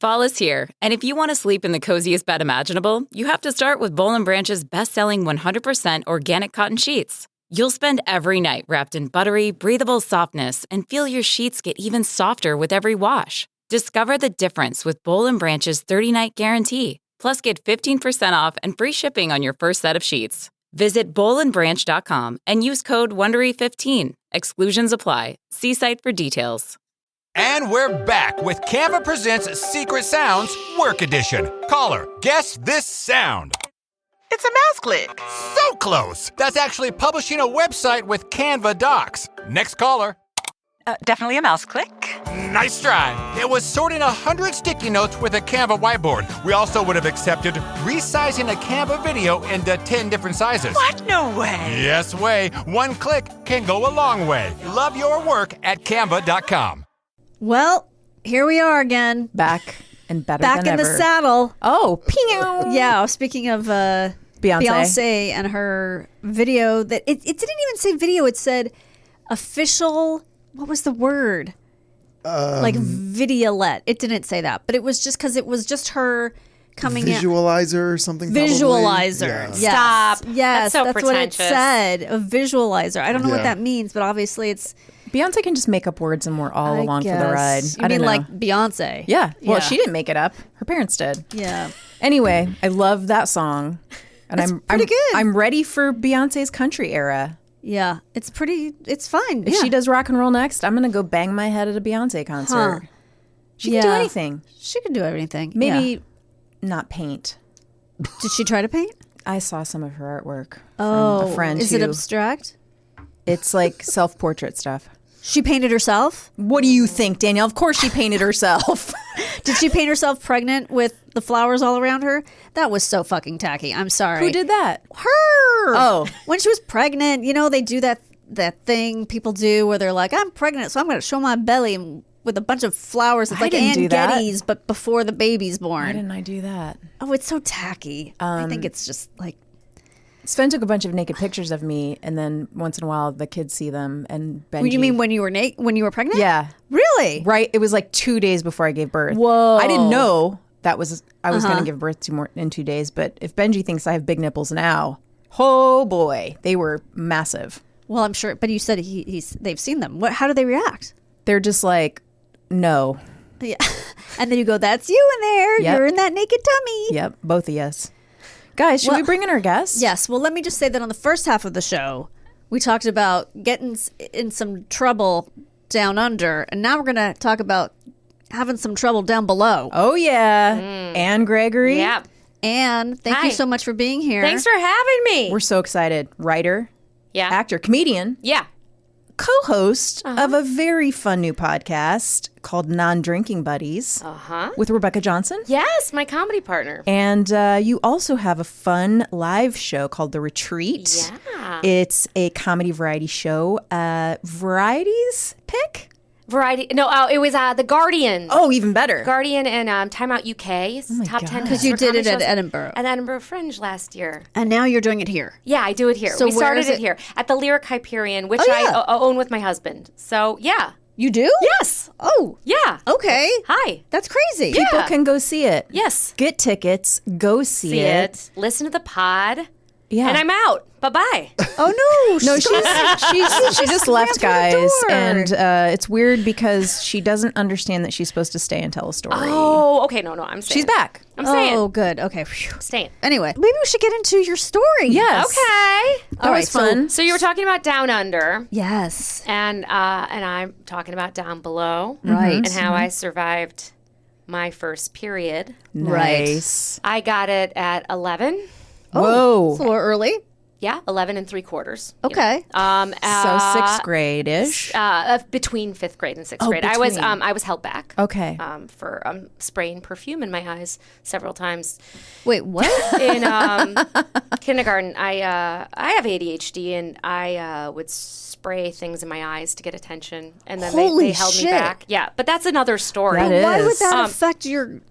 Fall is here, and if you want to sleep in the coziest bed imaginable, you have to start with Boll & Branch's best-selling 100% organic cotton sheets. You'll spend every night wrapped in buttery, breathable softness and feel your sheets get even softer with every wash. Discover the difference with Boll & Branch's 30-night guarantee. Plus, get 15% off and free shipping on your first set of sheets. Visit bollandbranch.com and use code WONDERY15. Exclusions apply. See site for details. And we're back with Canva Presents Secret Sounds Work Edition. Caller, guess this sound. It's a mouse click. So close. That's actually publishing a website with Canva Docs. Next caller. Definitely a mouse click. Nice try. It was sorting 100 sticky notes with a Canva whiteboard. We also would have accepted resizing a Canva video into 10 different sizes. What? No way. Yes way. One click can go a long way. Love your work at canva.com. Well, here we are again. Back and better Back than in ever. the saddle. Oh, pew. Yeah, speaking of Beyonce and her video, that it didn't even say video. It said official. What was the word? Like videolette. It didn't say that, but it was just because it was just her coming in. Visualizer or something. Visualizer. Probably. Yes. Stop. Yes, That's so what it pretentious. said. A visualizer. I don't know what Yeah. that means, but obviously it's. Beyonce can just make up words and we're all I along for the ride. guess. I You mean don't know. like Beyonce? Yeah. Well, Yeah. she didn't make it up. Her parents did. Yeah. Anyway, I love that song. And I'm pretty good. I'm ready for Beyonce's country era. Yeah. It's fine. If yeah. she does rock and roll next, I'm going to go bang my head at a Beyonce concert. Huh. She can do Yeah. anything. She can do everything. Maybe not paint. Yeah. Did she try to paint? I saw some of her artwork Oh, from a friend is who, it abstract? it's like self-portrait stuff. She painted herself? What do you think, Danielle? Of course she painted herself. Did she paint herself pregnant with the flowers all around her? That was so fucking tacky. I'm sorry. Who did that? Her. Oh. When she was pregnant, you know, they do that thing people do where they're like, I'm pregnant, so I'm going to show my belly with a bunch of flowers. It's I like didn't Anne do that. Getty's, but before the baby's Why born. didn't I do that? Oh, it's so tacky. I think it's just like, Sven took a bunch of naked pictures of me, and then once in a while the kids see them. And Benji. you mean when you were when you were pregnant? Yeah. Really? Right. It was like 2 days before I gave birth. Whoa. I didn't know I was going to give birth in 2 days. But if Benji thinks I have big nipples now, oh boy, they were massive. Well, I'm sure. But you said they've seen them. How do they react? They're just like, no. Yeah. And then you go, that's you in there. Yep. You're in that naked tummy. Yep. Both of yes. Guys, should we bring in our guests? Yes. Well, let me just say that on the first half of the show, we talked about getting in some trouble down under. And now we're going to talk about having some trouble down below. Oh, yeah. Anne Gregory. Yeah. And thank you Hi. so much for being here. Thanks for having me. We're so excited. Writer, yeah. actor, comedian, Yeah. co-host of a very fun new podcast called Non-Drinking Buddies with Rebecca Johnson. Yes, my comedy partner. And you also have a fun live show called The Retreat. Yeah. It's a comedy variety show. Varieties pick? Variety. No, it was The Guardian. Oh, even better. Guardian and Time Out UK. Top 10. God. 'Cause you for did comedy it at shows Edinburgh. At Edinburgh Fringe last year. And now you're doing it here. Yeah, I do it here. So we where started is it it? here at the Lyric Hyperion, which Oh, yeah. I own with my husband. So, yeah. You do? Yes. Oh, Yeah. okay. Hi. That's crazy. Yeah. People can go see it. Yes. Get tickets. Go see it. Listen to the pod. Yeah. And I'm out. Bye-bye. Oh no! No, she just left, guys, and it's weird because she doesn't understand that she's supposed to stay and tell a story. Oh, okay. No, I'm staying. She's back. I'm staying. Oh, good. Okay. Phew. Staying. Anyway, maybe we should get into your story. Yes. Okay. That was fun. So you were talking about Down Under. Yes. And I'm talking about Down Below. Right. And how I survived my first period. Nice. I got it at 11. Whoa. It's a little early. Yeah, 11 3/4. Okay. So sixth grade-ish. Between 5th grade and 6th Oh, grade. between. I was held back. Okay. For spraying perfume in my eyes several times. Wait, what? In kindergarten, I have ADHD, and I would spray things in my eyes to get attention, and then Holy they held shit. me back. Yeah, but that's another story. That Why would is. that affect your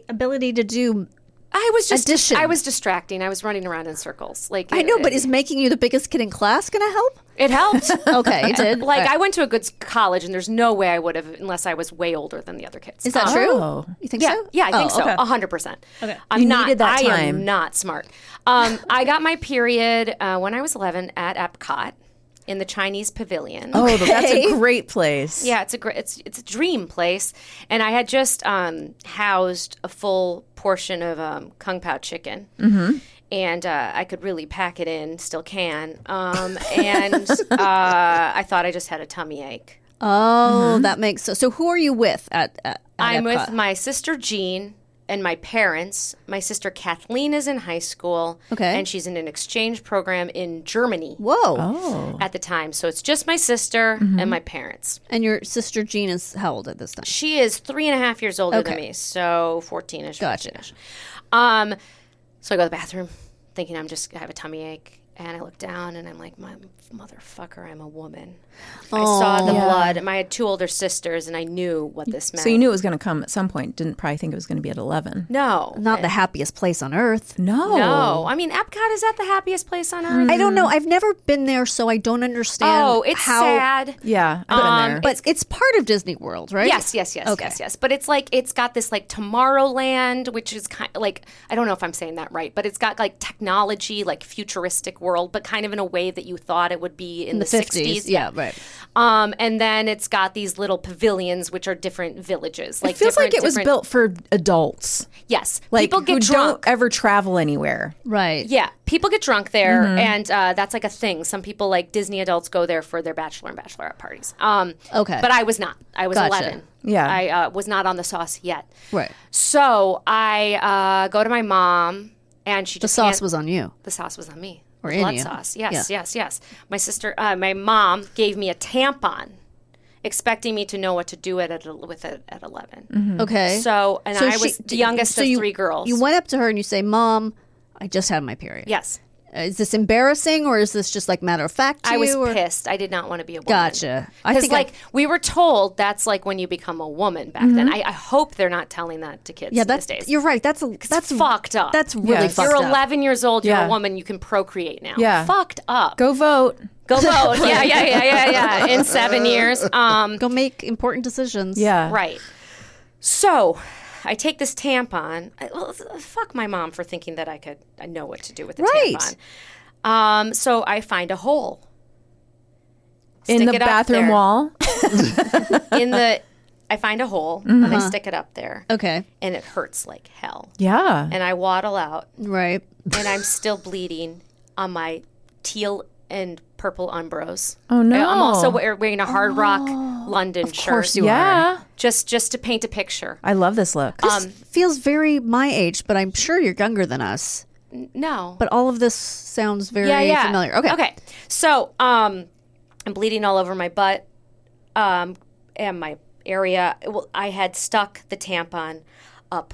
ability to do? I was just Addition. I was distracting. I was running around in circles. Like I know, but is making you the biggest kid in class going to help? it helped? Okay, it did. Like All right. I went to a good college, and there's no way I would have unless I was way older than the other kids. Is that true? Oh. You think Yeah, so? yeah, I think so. okay. 100%. Okay, You needed that I time. am not smart. I got my period when I was 11 at Epcot in the Chinese Pavilion. Oh, that's a great place. Yeah, it's a dream place, and I had just housed a full portion of kung pao chicken, and I could really pack it in, still can, and I thought I just had a tummy ache. Oh, that makes sense. So who are you with at I'm Epcot? with my sister Jean and my parents. My sister Kathleen is in high school, Okay. and she's in an exchange program in Germany. Whoa. At the time, so it's just my sister and my parents. And your sister Jean is how old at this time? She is 3.5 years older than Okay. me, so 14ish. Gotcha. 14ish. So I go to the bathroom, thinking I have a tummy ache, and I look down and I'm like, my motherfucker, I'm a woman. I saw the blood. I had 2 older sisters, and I knew what this meant. So you knew it was going to come at some point. Didn't probably think it was going to be at 11. No, Not the happiest place on earth. no. I mean, Epcot is that the happiest place on earth? I don't know. I've never been there, so I don't understand. Oh, it's how, sad. Yeah, I've been there. But it's part of Disney World, right? Yes. Okay. Yes. But it's like it's got this like Tomorrowland, which is kind of like I don't know if I'm saying that right, but it's got like technology, like futuristic world, but kind of in a way that you thought it would be in the 60s. Yeah, right. And then it's got these little pavilions, which are different villages. Like it feels like it was different- built for adults. Yes, Like people get who drunk. don't ever travel anywhere. Right. Yeah, people get drunk there, and that's like a thing. Some people, like Disney adults, go there for their bachelor and bachelorette parties. Okay. But I was not. I was Gotcha. 11. Yeah. I was not on the sauce yet. Right. So I go to my mom, and she The just sauce hand- was on you. The sauce was on me. Or The in blood you. sauce. Yes, Yeah. yes. My sister, my mom gave me a tampon, expecting me to know what to do with it at 11. Okay. So, and I she- was the youngest so of you- 3 girls. You went up to her and you say, "Mom, I just had my period." Yes. Is this embarrassing or is this just like matter of fact to I was you? or- pissed. I did not want to be a woman. Gotcha. I Because think like we were told that's like when you become a woman back then. I hope they're not telling that to kids yeah, these that's days. you're right. That's fucked up. That's really Yes. fucked You're up. 11 years old. You're Yeah. a woman. You can procreate now. Yeah. Fucked up. Go vote. Go vote. Yeah. In 7 years. Go make important decisions. Yeah. Right. So I take this tampon. Fuck my mom for thinking that I know what to do with the Right. tampon. So I find a hole. In Stick the it up bathroom there. wall. I find a hole and I stick it up there. Okay. And it hurts like hell. Yeah. And I waddle out Right. and I'm still bleeding on my teal and purple Umbros. Oh, no. I'm also wearing a Hard Rock London shirt. Of course you Yeah. Just to paint a picture. I love this look. Feels very my age, but I'm sure you're younger than us. No. But all of this sounds very familiar. Okay. Okay. So I'm bleeding all over my butt and my area. Well, I had stuck the tampon up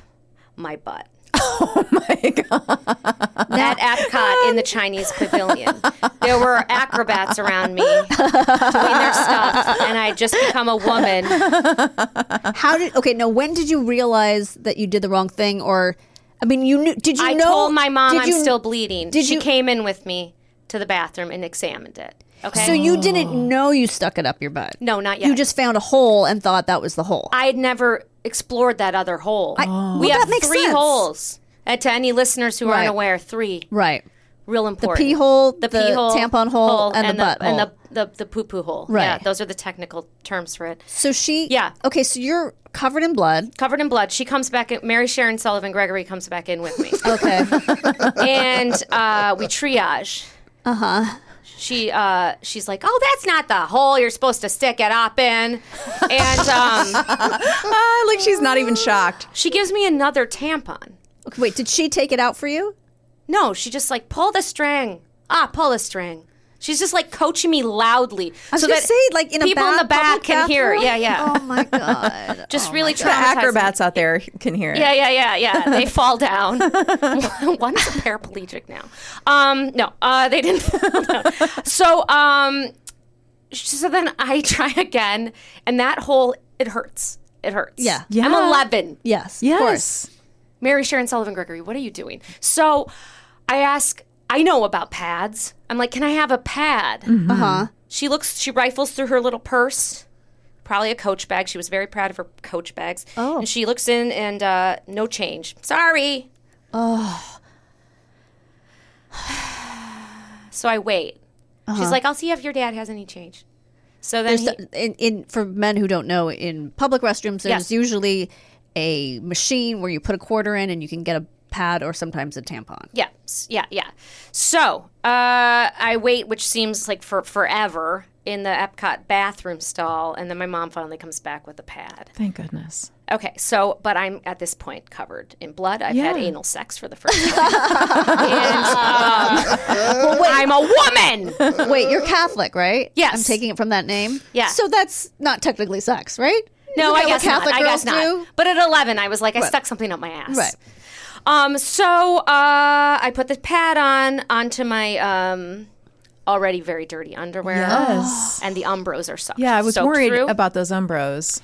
my butt. Oh my God. At Epcot in the Chinese Pavilion. There were acrobats around me doing their stuff, and I had just become a woman. When did you realize that you did the wrong thing? Or, I mean, you knew, did you I know? told my mom did I'm you- still bleeding. did She you- came in with me to the bathroom and examined it. Okay. So you didn't know you stuck it up your butt? No, not yet. You just found a hole and thought that was the hole. I had never explored that other hole. We Well, have that makes 3 sense. holes. And to any listeners who Right. aren't aware, 3. Right. Real The important. pee hole, the pee hole, tampon hole, and the butt hole. and the poo-poo hole. Right. Yeah, those are the technical terms for it. So she... Yeah. Okay, so you're covered in blood. Covered in blood. She comes back. Mary Sharon Sullivan Gregory comes back in with me. Okay. And we triage. She's like, oh, that's not the hole you're supposed to stick it up in. And Like she's not even shocked. she gives me another tampon. Okay, wait, did she take it out for you? No, she just like, pull the string. Pull the string. She's just like coaching me loudly. I was gonna say, like, in a people in the back public can hear. bathroom? Yeah. Oh my God. Just really The traumatizing. acrobats out there can hear it. Yeah. They fall down. One's a paraplegic now. No, they didn't fall down. So then I try again, and that hole, it hurts. It hurts. Yeah. I'm 11. Yes. Yes. Of course. Mary Sharon Sullivan Gregory, what are you doing? So I ask, I know about pads. I'm like, can I have a pad? Mm-hmm. Uh-huh. She rifles through her little purse, probably a Coach bag. She was very proud of her Coach bags. Oh. And she looks in and no change. Sorry. Oh. So I wait. She's like, I'll see if your dad has any change. So then For men who don't know, in public restrooms, there's Yes. usually a machine where you put a quarter in and you can get a pad or sometimes a tampon. Yeah. So I wait, which seems like forever, in the Epcot bathroom stall, and then my mom finally comes back with a pad. Thank goodness. Okay, so, but I'm at this point covered in blood. I've had anal sex for the first time. I'm a woman! Wait, you're Catholic, right? Yes. I'm taking it from that name? Yeah. So that's not technically sex, right? No, Isn't I that what guess not. Catholic I girls guess not. do? But at 11, I was like, I stuck something up my ass. Right. So I put the pad onto my already very dirty underwear. Yes. And the Umbros are soaked. Yeah, I was soaked worried through. about those Umbros.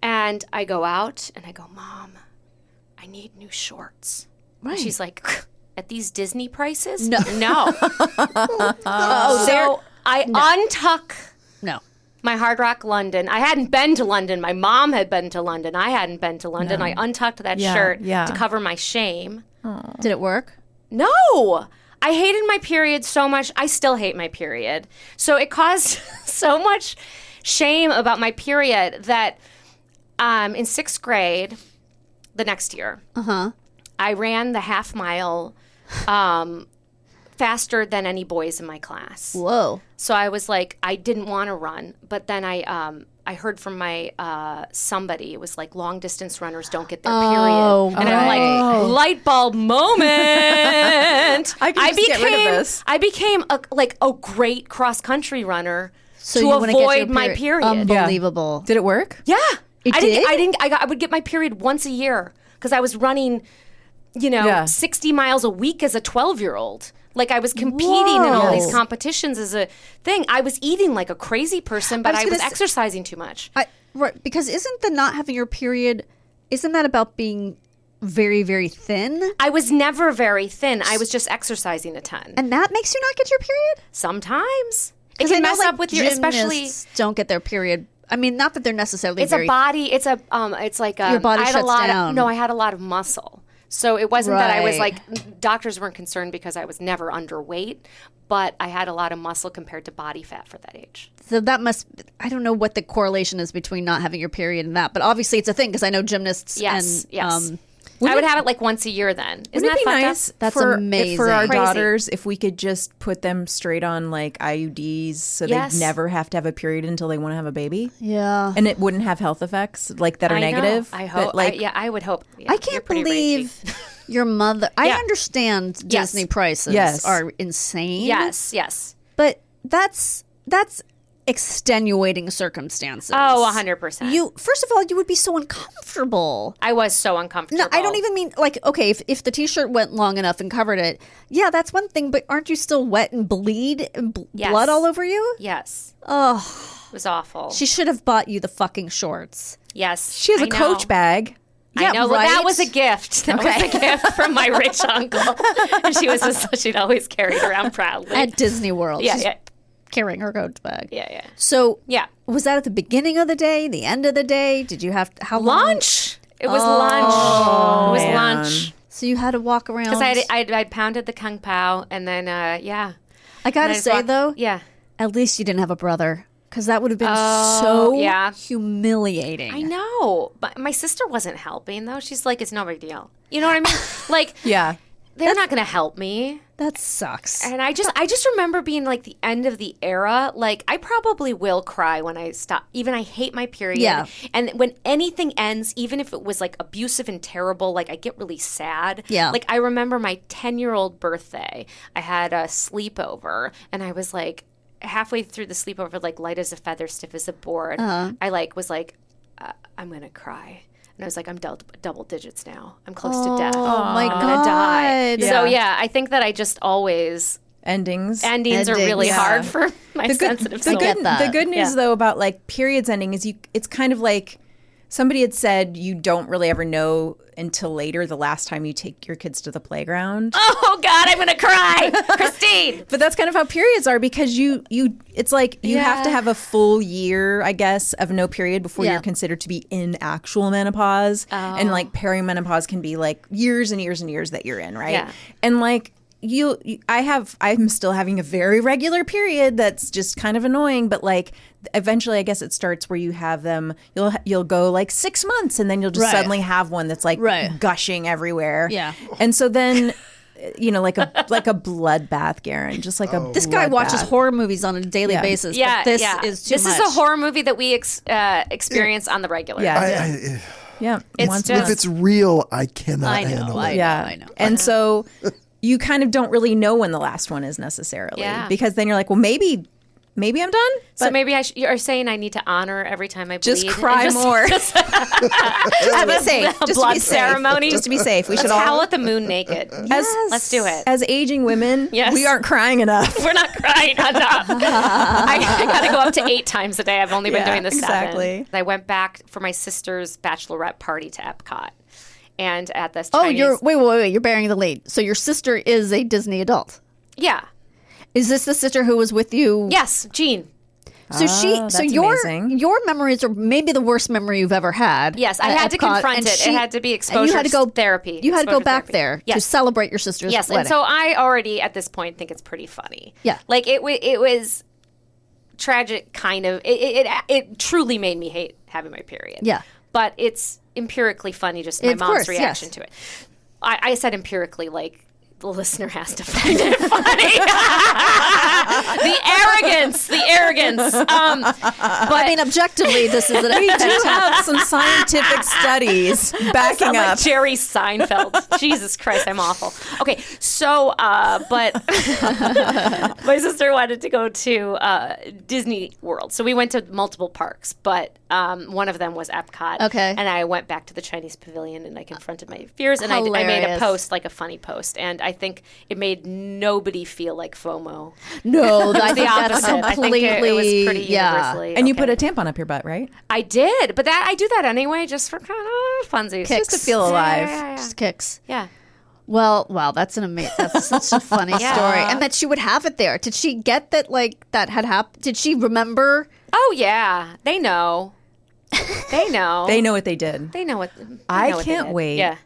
And I go out and I go, Mom, I need new shorts. Right. And she's like, at these Disney prices? No. So I untuck No. my Hard Rock London. I hadn't been to London. My mom had been to London. I hadn't been to London. I untucked that shirt to cover my shame. Did it work? No. I hated my period so much. I still hate my period. So it caused so much shame about my period that in 6th grade, the next year, I ran the half mile faster than any boys in my class. Whoa. So I was like, I didn't want to run, but then I heard from my somebody. It was like long distance runners don't get their period, and I'm like, light bulb moment. I get rid of this. I became a great cross country runner So to you wouldn't get your avoid my period. Unbelievable. Did it work? Yeah, It I did? didn't. I would get my period once a year because I was running, 60 miles a week as a 12-year-old. Like I was competing in all these competitions as a thing. I was eating like a crazy person, but I was exercising too much. Right, because isn't the not having your period, isn't that about being very, very thin? I was never very thin. I was just exercising a ton. And that makes you not get your period? Sometimes. It 'Cause I can know, mess up with your, especially. gymnasts don't get their period. I mean, not that they're necessarily It's very... a body. It's a. It's like Your body I had shuts a lot down. I had a lot of muscle. So it wasn't that I was Right. like, doctors weren't concerned because I was never underweight, but I had a lot of muscle compared to body fat for that age. So that must... I don't know what the correlation is between not having your period and that, but obviously it's a thing because I know gymnasts Yes, and... yes. I would have it like once a year then. Isn't Wouldn't that it be fucked nice up? That's for amazing. our Crazy. daughters if we could just put them straight on like IUDs so Yes. they'd never have to have a period until they want to have a baby? Yeah. And it wouldn't have health effects like that are I know. negative. I hope. But, I would hope. Yeah, I you're can't pretty believe ragey. your mother... I Yeah. understand Yes. Disney prices Yes. are insane. Yes. But that's extenuating circumstances. Oh, 100%. You first of all, you would be so uncomfortable. I was so uncomfortable. No, I don't even mean like okay, if the t-shirt went long enough and covered it, yeah, that's one thing. But aren't you still wet and bleed and Yes. blood all over you? Yes. Oh, It was awful. she should have bought you the fucking shorts. Yes. she has a I know. Coach bag. I know. Well, right? that was a gift. That was a gift from my rich uncle. And she'd always carry it around proudly. At Disney World. Yeah, She's yeah. carrying her Coach bag. Yeah. So Yeah. was that at the beginning of the day, the end of the day? Did you have how long? Lunch. It was lunch. It was man. lunch. So you had to walk around. Because I pounded the kung pao, and then, I got to say, walked, though, yeah. At least you didn't have a brother. Because that would have been so humiliating. I know. But my sister wasn't helping, though. She's like, it's no big deal. You know what I mean? Like, Yeah. they're not going to help me. That sucks. And I just remember being like the end of the era. Like, I probably will cry when I stop. Even I hate my period. Yeah. And when anything ends, even if it was like abusive and terrible, like I get really sad. Yeah. Like I remember my 10-year-old birthday. I had a sleepover, and I was like halfway through the sleepover, like light as a feather, stiff as a board. I like was like, I'm gonna cry. And I was like, I'm double digits now. I'm close to death. Oh my God. I'm gonna die. Yeah. So yeah, I think that I just always Endings are really hard for my sensitive soul. The good news though about like periods ending is it's kind of like somebody had said you don't really ever know until later the last time you take your kids to the playground. Oh God, I'm gonna cry, Kristine. But that's kind of how periods are because it's like you have to have a full year, I guess, of no period before you're considered to be in actual menopause. And like perimenopause can be like years and years and years that you're in, right? Yeah. And like I'm still having a very regular period that's just kind of annoying, but like eventually I guess it starts where you have them, you'll go like 6 months and then you'll just suddenly have one that's like gushing everywhere. Yeah. And so then like a bloodbath, Garen, just like This guy watches horror movies on a daily basis. Yeah, but this is too much. This is a horror movie that we experience on the regular. Yeah. Yeah. It's if it's real, I cannot handle it. I know. And so you kind of don't really know when the last one is necessarily. Yeah. Because then you're like, well, maybe I'm done. So maybe you're saying I need to honor every time I bleed. Just cry more. Just to be safe. A blood ceremony. Just to be safe. We should Let's all howl at the moon naked. Let's do it. As aging women, Yes. we aren't crying enough. We're not crying enough. I got to go up to 8 times a day. I've only been doing this 7. exactly. I went back for my sister's bachelorette party to Epcot. And at this Oh, Chinese... wait, you're bearing the lead. So your sister is a Disney adult. Yeah. Is this the sister who was with you? Yes, Jean. So that's amazing. your memories are maybe the worst memory you've ever had. Yes, I had to Epcot, confront and it. It had to be exposure and you had to go, therapy. You had to go exposure back therapy. there to Yes. celebrate your sister's Yes, wedding. and so I already at this point think it's pretty funny. Yeah. Like it was tragic, kind of. It truly made me hate having my period. Yeah. But it's empirically funny, just my Of mom's course, reaction yes. to it. I said empirically, like the listener has to find it funny. the arrogance. But I mean, objectively, this is We do have some scientific studies backing like up. Jerry Seinfeld. Jesus Christ, I'm awful. Okay, so, but my sister wanted to go to Disney World. So we went to multiple parks, but one of them was Epcot. Okay. And I went back to the Chinese pavilion and I confronted my fears and I made a Hilarious. post, like a funny post. And I think it made nobody feel like FOMO. No, I The think that's opposite. I think completely. it was pretty universally. And you okay. put a tampon up your butt, right? I did, but I do that anyway, just for kind of funsies. Just to feel alive. Yeah. Just kicks. Yeah. Well, wow, that's an amazing. That's such a funny Yeah. story, and that she would have it there. Did she get that? Like that had happened? Did she remember? Oh yeah, they know. They know. They know what they did. They know what. I can't wait Yeah,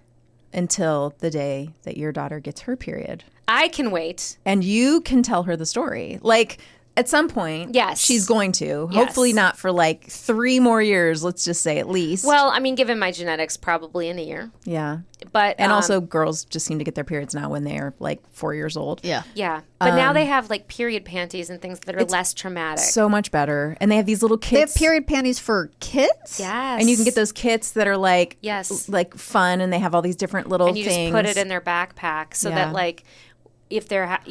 until the day that your daughter gets her period. I can wait. And you can tell her the story. Like, at some point, Yes. she's going to. Yes. Hopefully not for like 3 more years, let's just say at least. Well, I mean, given my genetics, probably in a year. yeah. But And also, girls just seem to get their periods now when they're like 4 years old. Yeah. yeah. But now they have like period panties and things that are less traumatic. So much better. And they have these little kits. They have period panties for kids. Yes. And you can get those kits that are like, Yes. like fun, and they have all these different little and you things. just put it in their backpack so Yeah. that like if they're So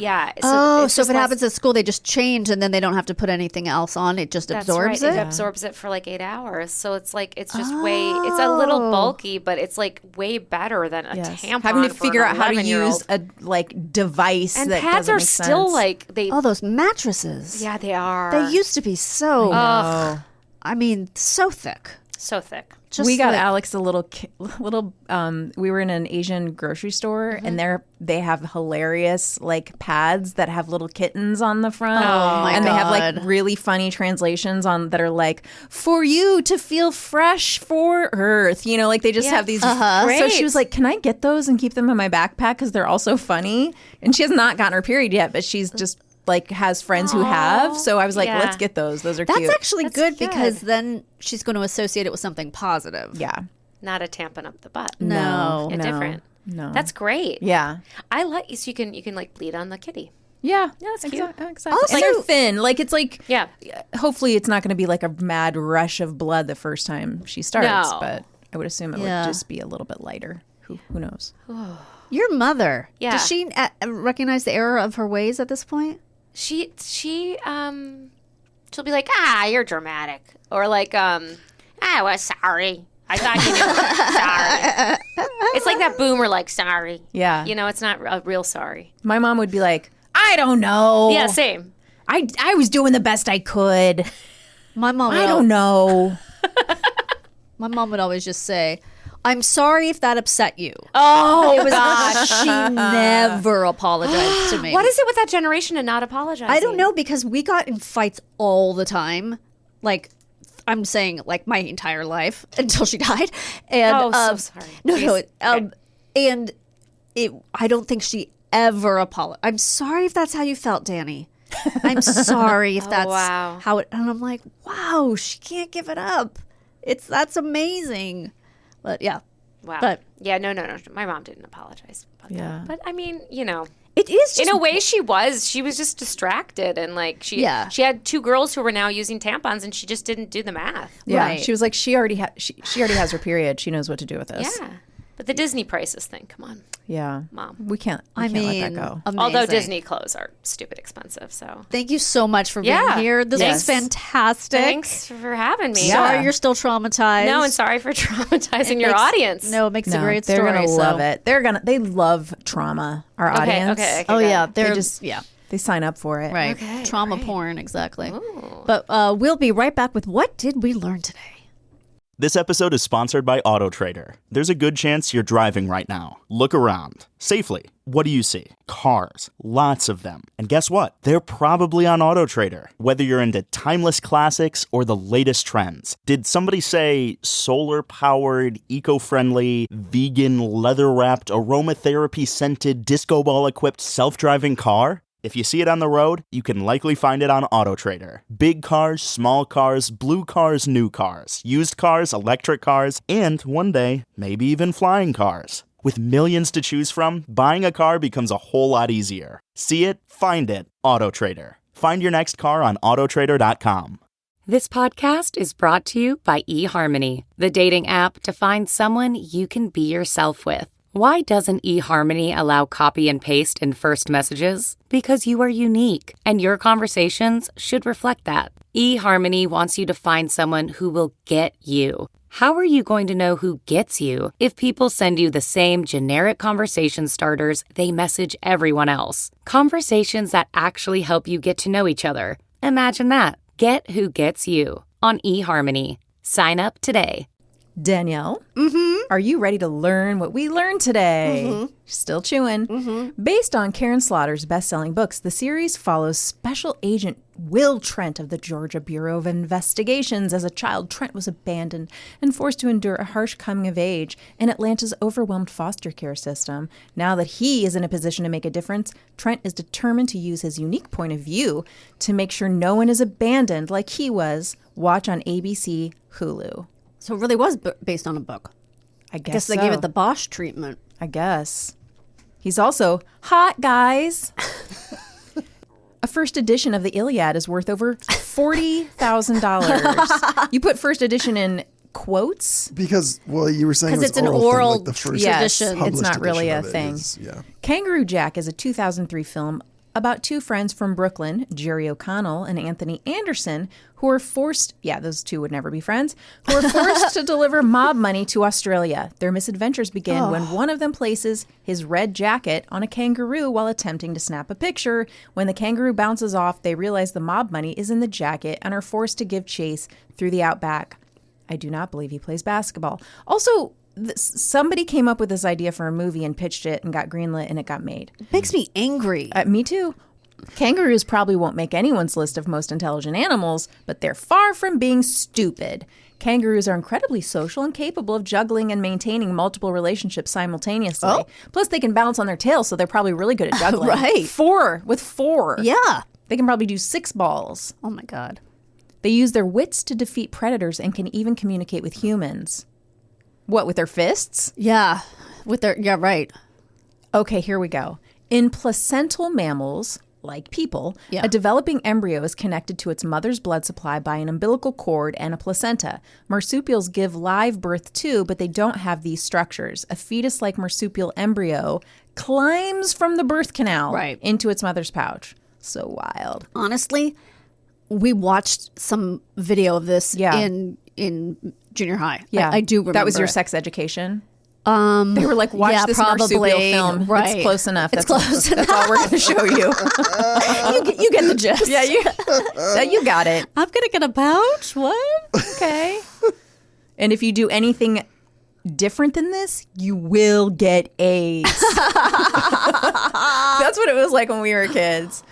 it's if just it less- happens at school, they just change, and then they don't have to put anything else on. It just That's absorbs right. it. It absorbs it for like 8 hours. So it's like it's just it's a little bulky, but it's like way better than a Yes. tampon. Having to for figure an out how to 11-year-old. use a like device And that pads doesn't are make still sense. like they. Oh, those mattresses. Yeah, they are. They used to be so. Oh. I mean, so thick. So thick. We got Alex a little. We were in an Asian grocery store, and they have hilarious like pads that have little kittens on the front. Oh my and God. they have like really funny translations on that are like for you to feel fresh for Earth. You know, like they just have these. So she was like, "Can I get those and keep them in my backpack because they're all so funny?" And she has not gotten her period yet, but she's just. Like has friends who have, so I was like, let's get those. Those are That's cute. actually good because then she's going to associate it with something positive. Yeah, not a tampon up the butt. No, different. No, that's great. Yeah, I like so you can like bleed on the kitty. Yeah, that's cute. Exactly. Also, and they're thin. Like it's like hopefully it's not going to be like a mad rush of blood the first time she starts, but I would assume it would just be a little bit lighter. Who knows? Your mother. Yeah. Does she recognize the error of her ways at this point? She'll be like, you're dramatic. Or like, well, sorry. I thought you knew. Sorry. It's like that boomer, like, sorry. Yeah. You know, it's not a real sorry. My mom would be like, I don't know. Yeah, same. I was doing the best I could. My mom I don't know. My mom would always just say, I'm sorry if that upset you. Oh, it was gosh. She never apologized to me. What is it with that generation to not apologize? I don't know, because we got in fights all the time. Like, I'm saying, like, my entire life until she died. And, so sorry. No, Jeez. no. And I don't think she ever apologized. I'm sorry if that's how you felt, Danny. I'm sorry if that's how it... And I'm like, wow, she can't give it up. That's amazing. But yeah. Wow. But yeah, no. My mom didn't apologize about that. But I mean, you know. It is just, in a way she was just distracted and like she had two girls who were now using tampons and she just didn't do the math. Yeah. Right. She was like she already has her period. She knows what to do with this. Yeah. But the Disney prices thing, come on. Yeah. Mom. We can't let that go. Amazing. Although Disney clothes are stupid expensive, so. Thank you so much for being here. This was fantastic. Thanks for having me. Sorry you're still traumatized. No, and sorry for traumatizing your audience. No, it makes a great story. They're gonna love it. They love trauma. Our audience. Okay, they sign up for it. Right. Okay, Trauma porn, exactly. Ooh. But we'll be right back with What Did We Learn Today? This episode is sponsored by AutoTrader. There's a good chance you're driving right now. Look around. Safely. What do you see? Cars. Lots of them. And guess what? They're probably on AutoTrader. Whether you're into timeless classics or the latest trends. Did somebody say solar-powered, eco-friendly, vegan, leather-wrapped, aromatherapy-scented, disco ball-equipped self-driving car? If you see it on the road, you can likely find it on AutoTrader. Big cars, small cars, blue cars, new cars, used cars, electric cars, and one day, maybe even flying cars. With millions to choose from, buying a car becomes a whole lot easier. See it, find it, AutoTrader. Find your next car on autotrader.com. This podcast is brought to you by eHarmony, the dating app to find someone you can be yourself with. Why doesn't eHarmony allow copy and paste in first messages? Because you are unique, and your conversations should reflect that. eHarmony wants you to find someone who will get you. How are you going to know who gets you if people send you the same generic conversation starters they message everyone else? Conversations that actually help you get to know each other. Imagine that. Get who gets you on eHarmony. Sign up today. Danielle, are you ready to learn what we learned today? Still chewing. Based on Karen Slaughter's best-selling books, the series follows Special Agent Will Trent of the Georgia Bureau of Investigations. As a child, Trent was abandoned and forced to endure a harsh coming of age in Atlanta's overwhelmed foster care system. Now that he is in a position to make a difference, Trent is determined to use his unique point of view to make sure no one is abandoned like he was. Watch on ABC Hulu. So it really was based on a book. I guess they gave it the Bosch treatment. I guess. He's also hot, guys. A first edition of the Iliad is worth over $40,000. You put first edition in quotes? Because, well, you were saying it was it's an oral oral thing, like the first tradition. It's not really a edition of it thing. is, yeah. Kangaroo Jack is a 2003 film about two friends from Brooklyn, Jerry O'Connell and Anthony Anderson, who are forced, those two would never be friends, who are forced to deliver mob money to Australia. Their misadventures begin when one of them places his red jacket on a kangaroo while attempting to snap a picture. When the kangaroo bounces off, they realize the mob money is in the jacket and are forced to give chase through the outback. I do not believe he plays basketball. Also, somebody came up with this idea for a movie and pitched it and got greenlit and it got made. It makes me angry. Me too. Kangaroos probably won't make anyone's list of most intelligent animals, but they're far from being stupid. Kangaroos are incredibly social and capable of juggling and maintaining multiple relationships simultaneously. Oh. Plus, they can balance on their tails, so they're probably really good at juggling. Right. 4 with 4. Yeah. They can probably do 6 balls. Oh my God. They use their wits to defeat predators and can even communicate with humans. What, with their fists? Yeah. Right. Okay, here we go. In placental mammals, like people, a developing embryo is connected to its mother's blood supply by an umbilical cord and a placenta. Marsupials give live birth too, but they don't have these structures. A fetus-like marsupial embryo climbs from the birth canal into its mother's pouch. So wild. Honestly, we watched some video of this in junior high. Yeah, I do remember. That was your sex education? They were like, watch this marsupial film. Right. It's close enough. It's close enough. That's all we're going to show you. you get the gist. Yeah, you got it. I'm going to get a pouch? What? Okay. And if you do anything different than this, you will get AIDS. That's what it was like when we were kids.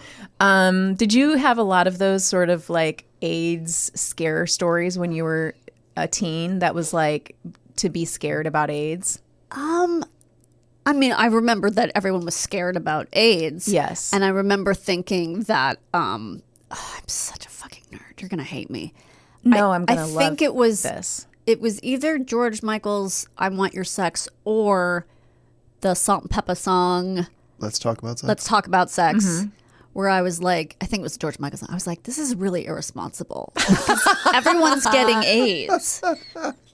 Did you have a lot of those sort of like AIDS scare stories when you were a teen that was like to be scared about AIDS? I mean, I remember that everyone was scared about AIDS. Yes. And I remember thinking that, I'm such a fucking nerd. You're going to hate me. No, I'm going to love think it was this. It was either George Michael's I Want Your Sex or the Salt and Pepper song, Let's Talk About Sex. Let's Talk About Sex. Where I was like, I think it was George Michael's song. I was like, this is really irresponsible. Everyone's getting AIDS.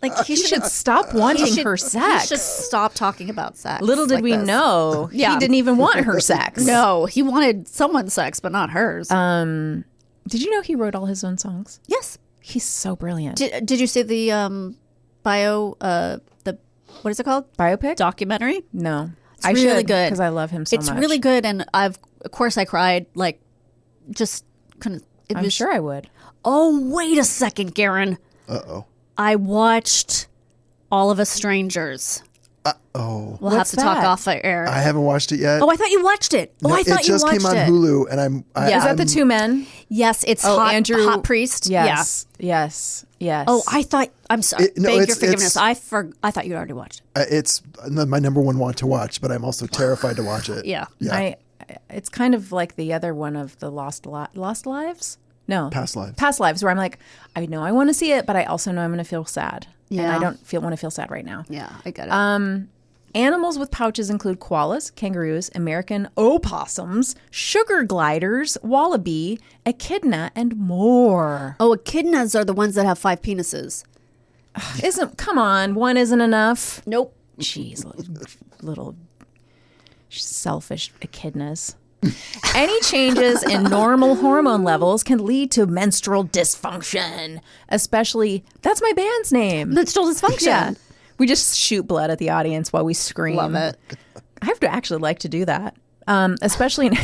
Like He should stop wanting her sex. He should stop talking about sex. Little did like we this. know, he didn't even want her sex. No, he wanted someone's sex, but not hers. Did you know he wrote all his own songs? Yes. He's so brilliant. Did you see the what is it called? Biopic? Documentary? No. It's really good. Because I love him so much. It's really good, and of course I cried, like, just couldn't. I'm sure I would. Oh, wait a second, Garen. Uh-oh. I watched All of Us Strangers. Oh. We'll have to talk off air. I haven't watched it yet. Oh, I thought you watched it. No, I thought it just came on Hulu, and Is that the 2 men? Yes, it's Andrew Hot Priest. Yes, yes. Oh, I thought. I'm sorry. No, Beg your forgiveness. I thought you'd already watched it. It's my number one want to watch, but I'm also terrified to watch it. Yeah. It's kind of like the other one of the Lost Lives. No, Past Lives. Past Lives, where I'm like, I know I want to see it, but I also know I'm going to feel sad. Yeah. And I don't want to feel sad right now. Yeah, I get it. Animals with pouches include koalas, kangaroos, American opossums, sugar gliders, wallaby, echidna, and more. Oh, echidnas are the ones that have 5 penises. Come on, one isn't enough. Nope. Jeez, little selfish echidnas. Any changes in normal hormone levels can lead to menstrual dysfunction, especially, that's my band's name. Menstrual dysfunction. Yeah. We just shoot blood at the audience while we scream. Love it. I have to actually like to do that, especially in...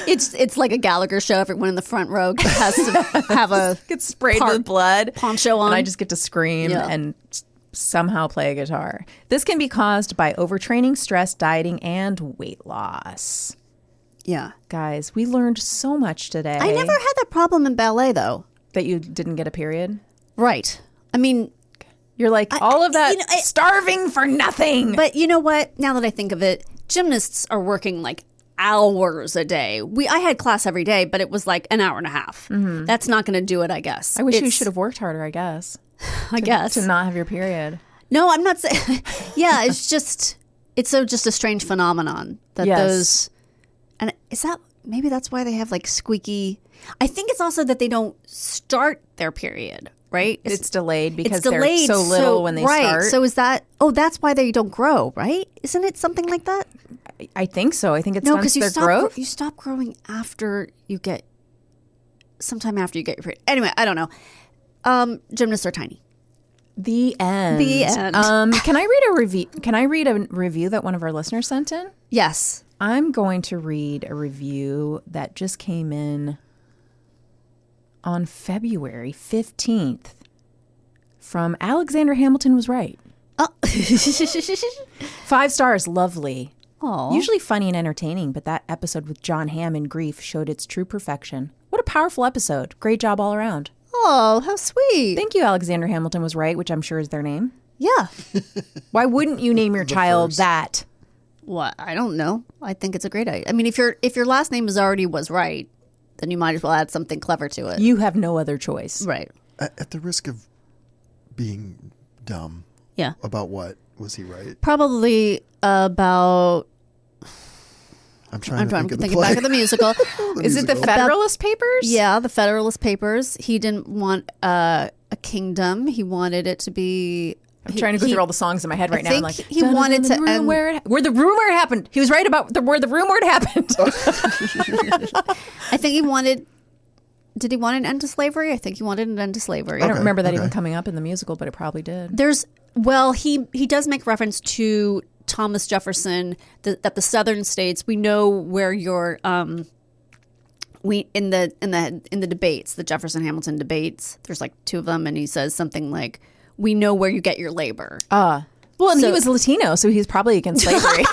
It's like a Gallagher show. Everyone in the front row has to have a gets sprayed with blood poncho on, and I just get to scream and somehow play a guitar. This can be caused by overtraining, stress, dieting, and weight loss. Yeah, guys, we learned so much today. I never had that problem in ballet, though. That you didn't get a period, right? I mean, you're like all of that starving for nothing. But you know what? Now that I think of it, gymnasts are working like hours a day. I had class every day, but it was like an hour and a half. Mm-hmm. That's not going to do it, I guess. I wish you should have worked harder, I guess. To not have your period. No, I'm not saying. Yeah, it's just a strange phenomenon that those. And is that maybe that's why they have like squeaky? I think it's also that they don't start their period, right? It's delayed because they're so little when they start. So is that? Oh, that's why they don't grow, right? Isn't it something like that? I think so. I think it's because their growth. You stop growing sometime after you get your period. Anyway, I don't know. Gymnasts are tiny. The end. Can I read a review? Can I read a review that one of our listeners sent in? Yes. I'm going to read a review that just came in on February 15th from Alexander Hamilton Was Right. Oh. 5 stars, lovely. Aw. Usually funny and entertaining, but that episode with John Hamm and Grief showed its true perfection. What a powerful episode. Great job all around. Oh, how sweet. Thank you, Alexander Hamilton Was Right, which I'm sure is their name. Yeah. Why wouldn't you name your child first. that? What? I don't know. I think it's a great idea. I mean, if your last name is already Was Right, then you might as well add something clever to it. You have no other choice. Right. At the risk of being dumb, Yeah. about what was he right? Probably about. I'm trying I'm to trying think to of think the back of the musical. Is it the musical. Federalist Papers? Yeah, the Federalist Papers. He didn't want a kingdom. He wanted it to be. I'm trying to go through all the songs in my head right now. I'm like, he wanted to end where the rumor happened. He was right about where the rumor happened. I think he wanted. Did he want an end to slavery? I think he wanted an end to slavery. I don't remember that even coming up in the musical, but it probably did. He does make reference to Thomas Jefferson that the Southern states, we know where your in the debates, the Jefferson Hamilton debates. There's like 2 of them, and he says something like, "We know where you get your labor." Well, and he was Latino, so he's probably against slavery.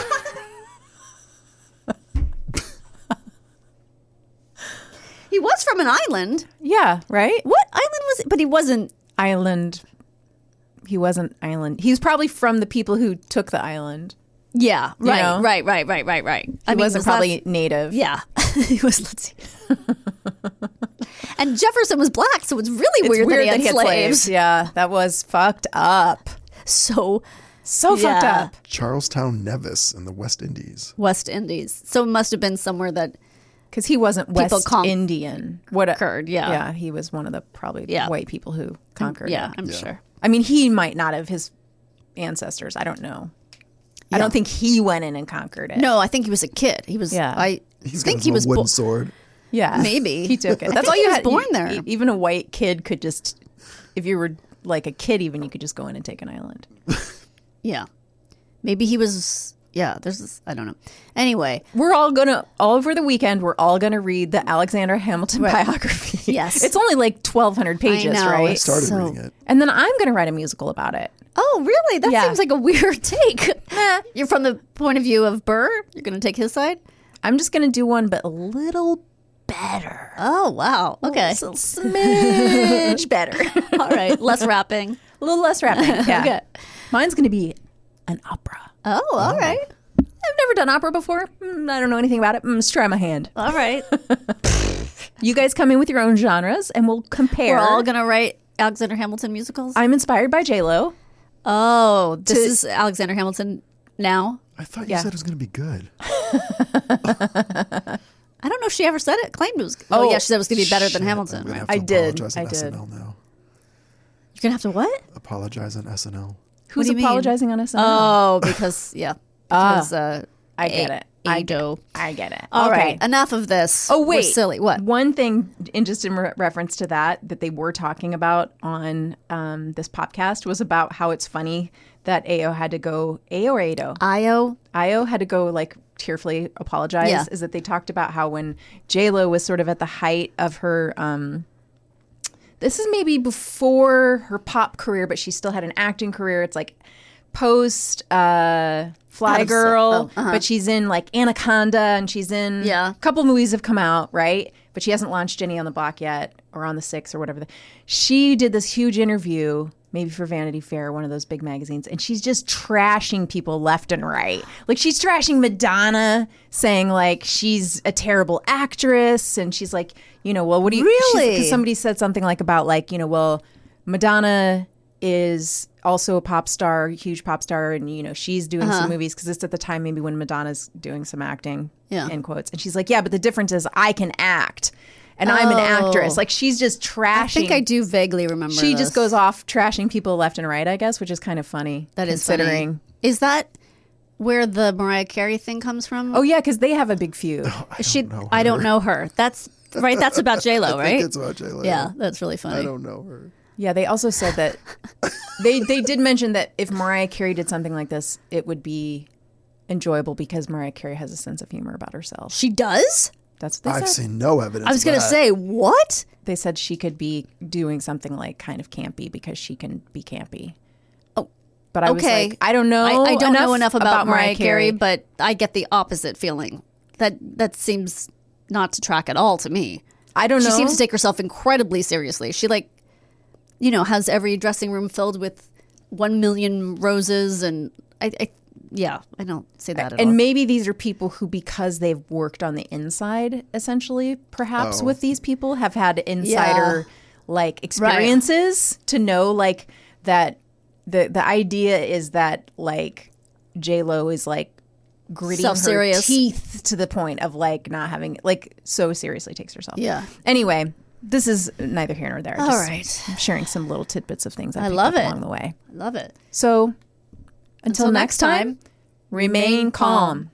He was from an island. Yeah, right? What island was it? But he wasn't. Island. He wasn't island. He was probably from the people who took the island. Yeah, You know? right. He wasn't probably native. Yeah, he was Latino. And Jefferson was black, so it's really weird that he had slaves. Yeah, that was fucked up. So fucked up. Charlestown Nevis in the West Indies. West Indies. So it must have been somewhere that. Because he wasn't People West Indian. What occurred, yeah. Yeah, he was one of the white people who conquered Yeah, it. I'm sure. I mean, he might not have his ancestors. I don't know. I don't think he went in and conquered it. No, I think he was a kid. He was. Yeah. I He's think got he his was little wooden sword. Yeah. Maybe. He took it. I That's think all he you was had. born there. Even a white kid could just, if you were like a kid even, you could just go in and take an island. Yeah. Maybe he was. Yeah, there's this. I don't know. Anyway. We're all over the weekend, we're all going to read the Alexander Hamilton biography. Yes. It's only like 1,200 pages, know, right? I started reading it. And then I'm going to write a musical about it. Oh, really? That Yeah. seems like a weird take. You're from the point of view of Burr? You're going to take his side? I'm just going to do one, but a little better. Oh, wow. Okay. A little smidge better. All right. Less rapping. A little less rapping. Yeah. Okay. Mine's going to be an opera. Oh, all right. I've never done opera before. I don't know anything about it. Let's try my hand. All right. You guys come in with your own genres, and we'll compare. We're all going to write Alexander Hamilton musicals? I'm inspired by J-Lo. Oh, this is Alexander Hamilton now? I thought you said it was going to be good. I don't know if she ever said it. Claimed it was. Oh, yeah, she said it was going to be better than Hamilton. I'm gonna Right? have to I did. apologize on I did. SNL now. You're going to have to what? Apologize on SNL. Who's do you mean? apologizing on SNL? Oh, because, yeah. Because, I get it. Ado. I get it. All Okay. right, enough of this. Oh, wait. We're silly. What? One thing, just in reference to that they were talking about on this podcast was about how it's funny that Ayo had to go, Ayo or Ado? Ayo had to go like tearfully apologize. Yeah. Is that they talked about how when J-Lo was sort of at the height of her, this is maybe before her pop career, but she still had an acting career. It's like post Fly Girl, but she's in like Anaconda, and she's in a couple movies have come out, right? But she hasn't launched Jenny on the Block yet, or On the Six, or whatever. She did this huge interview, maybe for Vanity Fair, one of those big magazines, and she's just trashing people left and right. Like she's trashing Madonna, saying like she's a terrible actress, and she's like, you know, well, what do you really? Because somebody said something like about like, you know, well, Madonna is also a pop star, huge pop star, and you know she's doing some movies because it's at the time maybe when Madonna's doing some acting, in quotes, and she's like, yeah, but the difference is I can act, and I'm an actress. Like she's just trashing. I think I do vaguely remember. She just goes off trashing people left and right, I guess, which is kind of funny. That is considering. funny. Is that where the Mariah Carey thing comes from? Oh yeah, because they have a big feud. I don't know her. That's right. That's about J-Lo, right? I think it's about J-Lo. Yeah, that's really funny. I don't know her. Yeah, they also said that they did mention that if Mariah Carey did something like this, it would be enjoyable because Mariah Carey has a sense of humor about herself. She does? That's what they I've said. seen no evidence. I was of going to that. say, what? They said she could be doing something like kind of campy because she can be campy. Oh, but I was like, I don't know. I don't know enough about Mariah Carey, but I get the opposite feeling. That seems not to track at all to me. I don't know. She seems to take herself incredibly seriously. She has every dressing room filled with 1 million roses, and I don't say that at all. And maybe these are people who, because they've worked on the inside, essentially, perhaps with these people, have had insider experiences to know that the idea is that J-Lo is gritting her teeth to the point of not having so seriously takes herself. Yeah. Anyway, this is neither here nor there. All Just right. sharing some little tidbits of things I love it along the way. I love it. So until next time, remain calm.